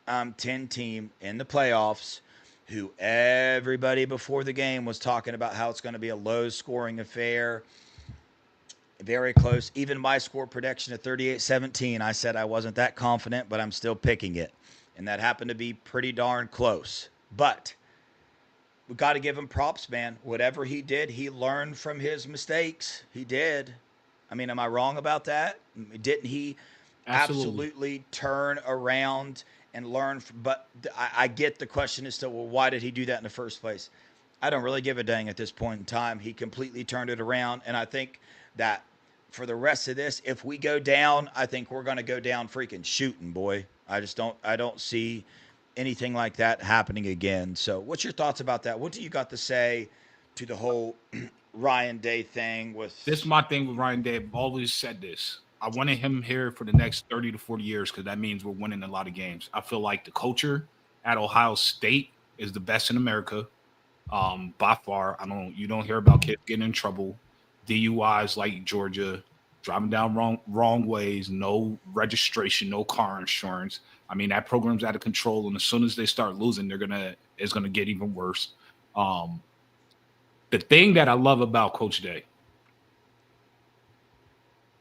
10 team in the playoffs, who everybody before the game was talking about how it's going to be a low-scoring affair, very close. Even my score prediction of 38-17, I said I wasn't that confident, but I'm still picking it. And that happened to be pretty darn close. But we got to give him props, man. Whatever he did, he learned from his mistakes. He did. I mean, am I wrong about that? Didn't he absolutely turn around and learn? But I get the question as to, well, why did he do that in the first place? I don't really give a dang at this point in time. He completely turned it around. And I think that for the rest of this, if we go down, I think we're going to go down freaking shooting, boy. I don't see anything like that happening again. So what's your thoughts about that? What do you got to say to the whole Ryan Day thing?
This is my thing with Ryan Day. I've always said this. I wanted him here for the next 30 to 40 years because that means we're winning a lot of games. I feel like the culture at Ohio State is the best in America. By far. You don't hear about kids getting in trouble, DUIs like Georgia, driving down wrong ways, no registration, no car insurance. I mean, that program's out of control, and as soon as they start losing, it's gonna get even worse. The thing that I love about Coach Day,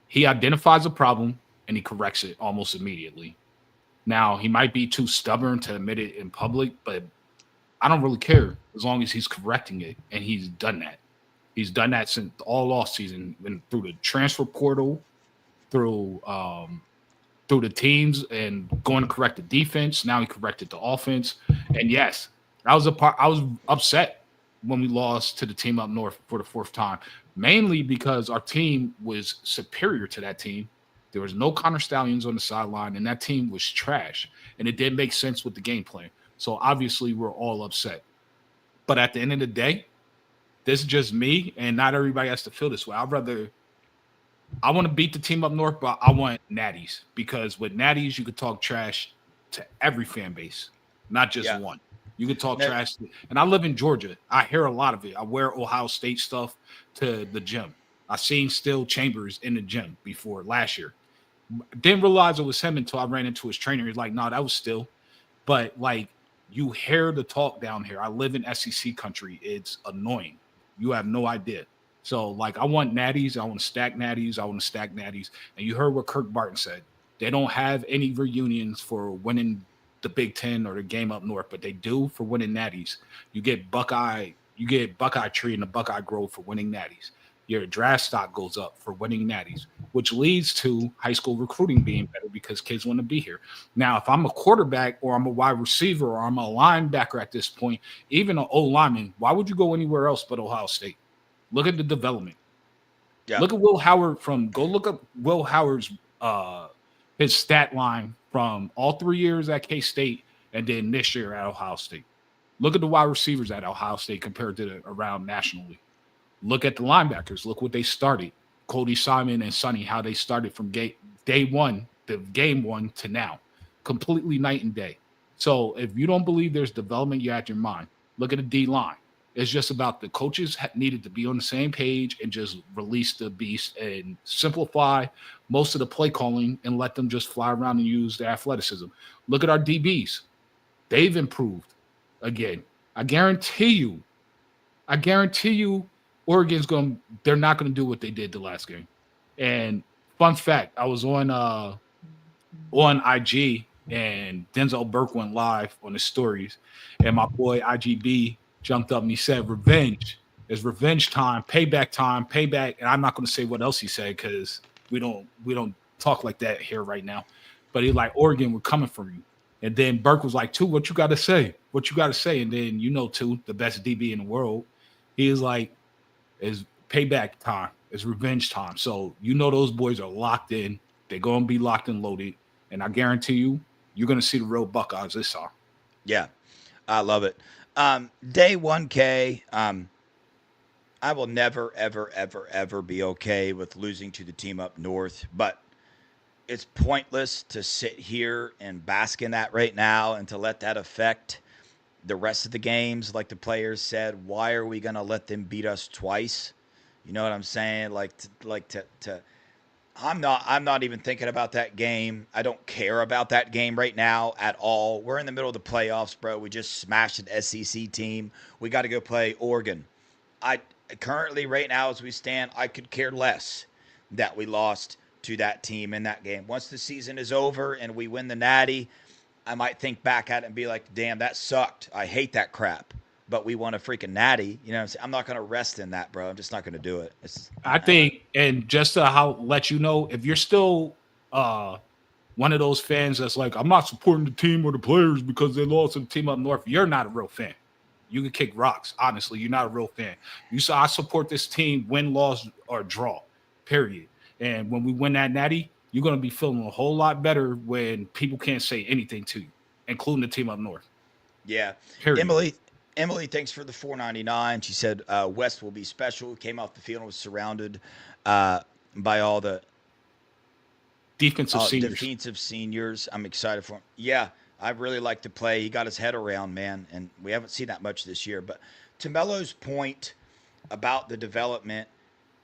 he identifies a problem and he corrects it almost immediately. Now, he might be too stubborn to admit it in public, but I don't really care as long as he's correcting it, and he's done that. He's done that since all off season, and through the transfer portal, through the teams, and going to correct the defense. Now he corrected the offense, and yes, I was upset when we lost to the team up north for the 4th time, mainly because our team was superior to that team. There was no Connor Stallions on the sideline, and that team was trash, and it didn't make sense with the game plan. So obviously we're all upset. But at the end of the day, this is just me, and not everybody has to feel this way. I want to beat the team up north, but I want natties, because with natties, you could talk trash to every fan base, not just one. You could talk trash. And I live in Georgia. I hear a lot of it. I wear Ohio State stuff to the gym. I seen Still Chambers in the gym before last year. Didn't realize it was him until I ran into his trainer. He's like, no, that was Still. But, like, you hear the talk down here. I live in SEC country. It's annoying. You have no idea. So, like, I want natties. I want to stack natties. And you heard what Kirk Barton said. They don't have any reunions for winning the Big Ten or the game up north, but they do for winning natties. You get Buckeye Tree and the Buckeye Grove for winning natties. Your draft stock goes up for winning natties, which leads to high school recruiting being better because kids want to be here. Now, if I'm a quarterback or I'm a wide receiver or I'm a linebacker at this point, even an old lineman, why would you go anywhere else but Ohio State? Look at the development. Yeah. Look at Will Howard go look up Will Howard's his stat line from all 3 years at K-State and then this year at Ohio State. Look at the wide receivers at Ohio State compared to around nationally. Look at the linebackers. Look what they started. Cody Simon and Sonny, how they started from day one, the game one to now. Completely night and day. So if you don't believe there's development, you're out your mind. Look at the D-line. It's just about the coaches needed to be on the same page and just release the beast and simplify most of the play calling and let them just fly around and use their athleticism. Look at our DBs. They've improved again. I guarantee you, they're not gonna do what they did the last game. And fun fact, I was on IG and Denzel Burke went live on his stories, and my boy IGB jumped up and he said, "Revenge. It's revenge time, payback." And I'm not gonna say what else he said because we don't talk like that here right now. But he's like, Oregon, we're coming for you. And then Burke was like, "Two, what you got to say? What you got to say?" And then Two, the best DB in the world, he is like, "It's payback time. It's revenge time." So those boys are locked in. They're going to be locked and loaded. And I guarantee you're going to see the real Buckeyes this time.
Yeah, I love it. Day 1K, I will never, ever, ever, ever be okay with losing to the team up north, but it's pointless to sit here and bask in that right now and to let that affect the rest of the games. Like the players said, why are we going to let them beat us twice? You know what I'm saying? I'm not even thinking about that game. I don't care about that game right now at all. We're in the middle of the playoffs, bro. We just smashed an SEC team. We got to go play Oregon. I currently right now as we stand, I could care less that we lost to that team in that game. Once the season is over and we win the Natty, I might think back at it and be like, "Damn, that sucked. I hate that crap." But we won a freaking Natty. You know what I'm saying? I'm not going to rest in that, bro. I'm just not going to do it.
I think, and just to let you know, if you're still one of those fans that's like, "I'm not supporting the team or the players because they lost to the team up north," you're not a real fan. You can kick rocks. Honestly, you're not a real fan. You say, "I support this team, win, loss, or draw, period." And when we win that Natty, you're going to be feeling a whole lot better when people can't say anything to you, including the team up north.
Yeah.
Period.
Emily, thanks for the $4.99. She said West will be special. Came off the field and was surrounded by all the defensive seniors. I'm excited for him. Yeah, I really like to play. He got his head around, man, and we haven't seen that much this year. But to Melo's point about the development,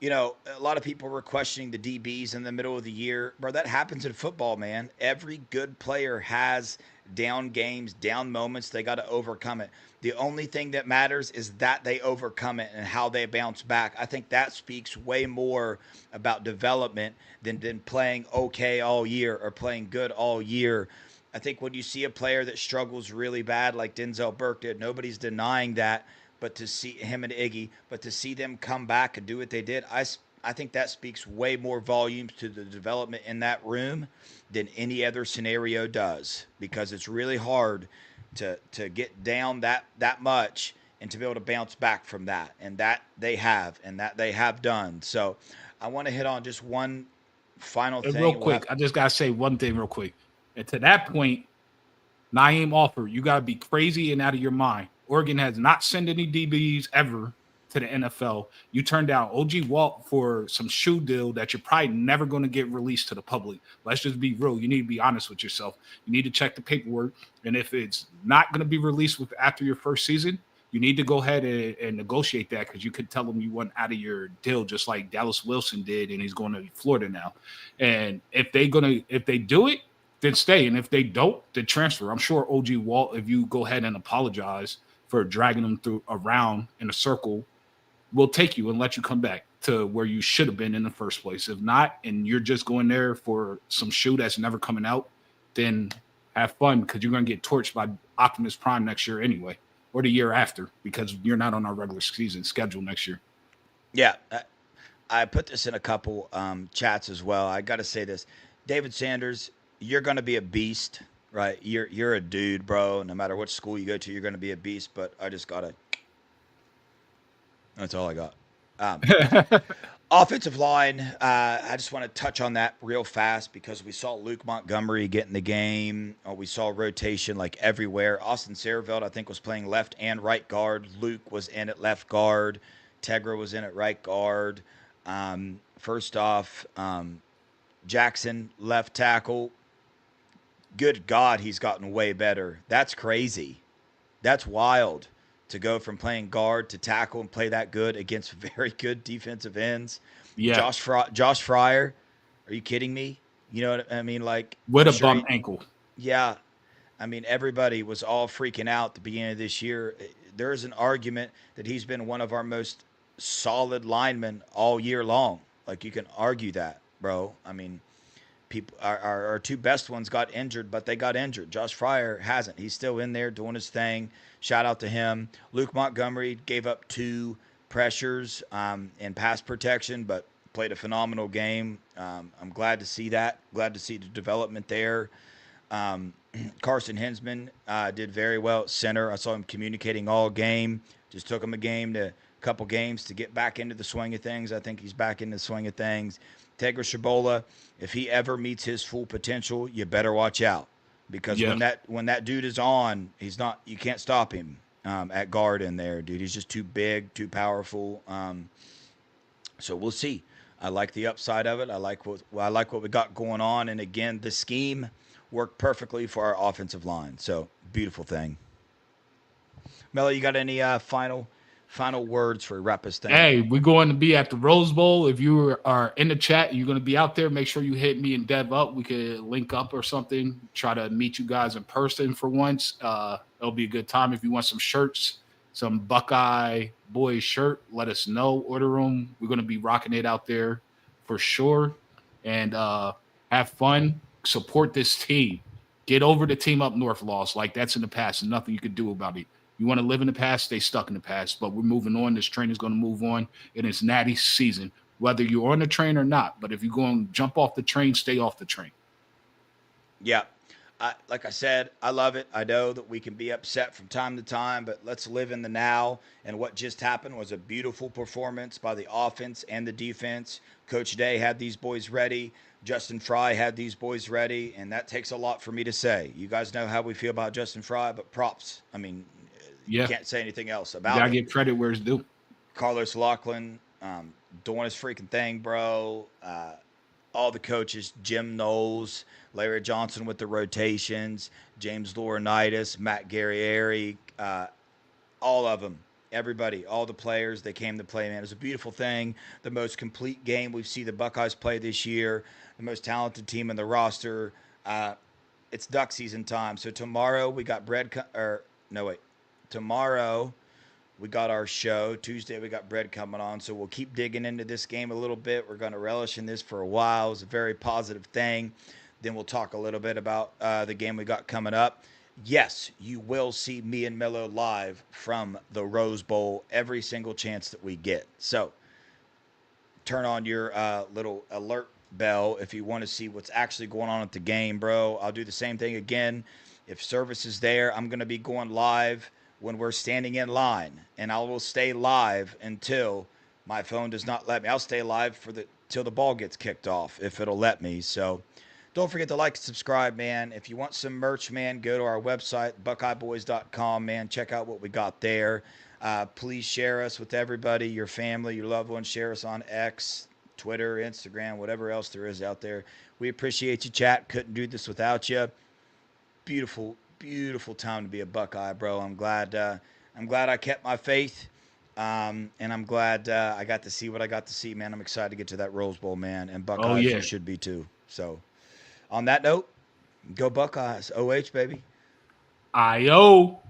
a lot of people were questioning the DBs in the middle of the year. Bro, that happens in football, man. Every good player has down games, down moments. They got to overcome it. The only thing that matters is that they overcome it and how they bounce back. I think that speaks way more about development than playing okay all year or playing good all year. I think when you see a player that struggles really bad like Denzel Burke did, nobody's denying that. But to see him and Iggy, but to see them come back and do what they did, I think that speaks way more volumes to the development in that room than any other scenario does, because it's really hard to get down that much and to be able to bounce back from that, and that they have done. So I want to hit on just one final thing.
Real quick, I just gotta say one thing real quick. And to that point, Naeem Offer, you gotta be crazy and out of your mind. Oregon has not sent any DBs ever to the NFL. You turned down OG Walt for some shoe deal that you're probably never going to get released to the public. Let's just be real. You need to be honest with yourself. You need to check the paperwork. And if it's not going to be released after your first season, you need to go ahead and negotiate that, because you could tell them you want out of your deal, just like Dallas Wilson did, and he's going to Florida now. And if they do it, then stay. And if they don't, then transfer. I'm sure OG Walt, if you go ahead and apologize for dragging them around in a circle, will take you and let you come back to where you should have been in the first place. If not, and you're just going there for some shoe that's never coming out, then have fun, because you're going to get torched by Optimus Prime next year anyway, or the year after, because you're not on our regular season schedule next year.
Yeah, I put this in a couple chats as well. I got to say this. David Sanders, you're going to be a beast, right? You're a dude, bro. No matter what school you go to, you're going to be a beast. But I just got to. That's all I got. Offensive line, I just want to touch on that real fast, because we saw Luke Montgomery get in the game. We saw rotation like everywhere. Austin Sareveld, I think, was playing left and right guard. Luke was in at left guard. Tegra was in at right guard. First off, Jackson, left tackle. Good God, he's gotten way better. That's crazy. That's wild to go from playing guard to tackle and play that good against very good defensive ends.
Yeah.
Josh Fryer, are you kidding me? You know what I mean? Like,
with a bum ankle.
Yeah. I mean, everybody was all freaking out at the beginning of this year. there's an argument that he's been one of our most solid linemen all year long. Like, you can argue that, bro. I mean, people, our two best ones got injured, but they got injured. Josh Fryer hasn't. He's still in there doing his thing. Shout out to him. Luke Montgomery gave up 2 pressures in pass protection, but played a phenomenal game. I'm glad to see that. Glad to see the development there. Carson Hinsman did very well at center. I saw him communicating all game. Just took him a couple games to get back into the swing of things. I think he's back in the swing of things. Tegra Shabola, if he ever meets his full potential, you better watch out, because when that dude is on, you can't stop him at guard in there, dude. He's just too big, too powerful. So we'll see. I like the upside of it. I like what we got going on, and again, the scheme worked perfectly for our offensive line. So beautiful thing. Melo, you got any final words for wrap this thing?
Hey, we're going to be at the Rose Bowl. If you are in the chat, you're going to be out there. Make sure you hit me and Dev up. We could link up or something. Try to meet you guys in person for once. It'll be a good time. If you want some shirts, some Buckeye boys shirt, let us know. Order them. We're going to be rocking it out there for sure. And have fun. Support this team. Get over the team up north loss. Like, that's in the past and nothing you can do about it. You want to live in the past, stay stuck in the past. But we're moving on. This train is going to move on. And it's Natty season, whether you're on the train or not. But if you're going to jump off the train, stay off the train.
Yeah. Like I said, I love it. I know that we can be upset from time to time, but let's live in the now. And what just happened was a beautiful performance by the offense and the defense. Coach Day had these boys ready. Justin Fry had these boys ready, and that takes a lot for me to say. You guys know how we feel about Justin Fry, but props. I mean, you can't say anything else about it.
Gotta get credit where it's due.
Carlos Lachlan doing his freaking thing, bro. All the coaches, Jim Knowles, Larry Johnson with the rotations, James Laurinaitis, Matt Guerrieri, all of them. Everybody, all the players, they came to play, man. It was a beautiful thing. The most complete game we've seen the Buckeyes play this year. The most talented team in the roster. It's duck season time. So tomorrow we got tomorrow we got our show. Tuesday we got bread coming on. So we'll keep digging into this game a little bit. We're going to relish in this for a while. It was a very positive thing. Then we'll talk a little bit about the game we got coming up. Yes, you will see me and Melo live from the Rose Bowl every single chance that we get. So turn on your little alert bell if you want to see what's actually going on at the game, bro. I'll do the same thing again. If service is there, I'm going to be going live when we're standing in line, and I will stay live until my phone does not let me. I'll stay live till the ball gets kicked off, if it'll let me. So don't forget to like and subscribe, man. If you want some merch, man, go to our website, buckeyeboys.com, man. Check out what we got there. Please share us with everybody, your family, your loved ones. Share us on X, Twitter, Instagram, whatever else there is out there. We appreciate you, chat. Couldn't do this without you. Beautiful, beautiful time to be a Buckeye, bro. I'm glad I kept my faith, and I'm glad I got to see what I got to see, man. I'm excited to get to that Rose Bowl, man, and Buckeyes, you should be too. So on that note, go Buckeyes. OH, baby.
I-O.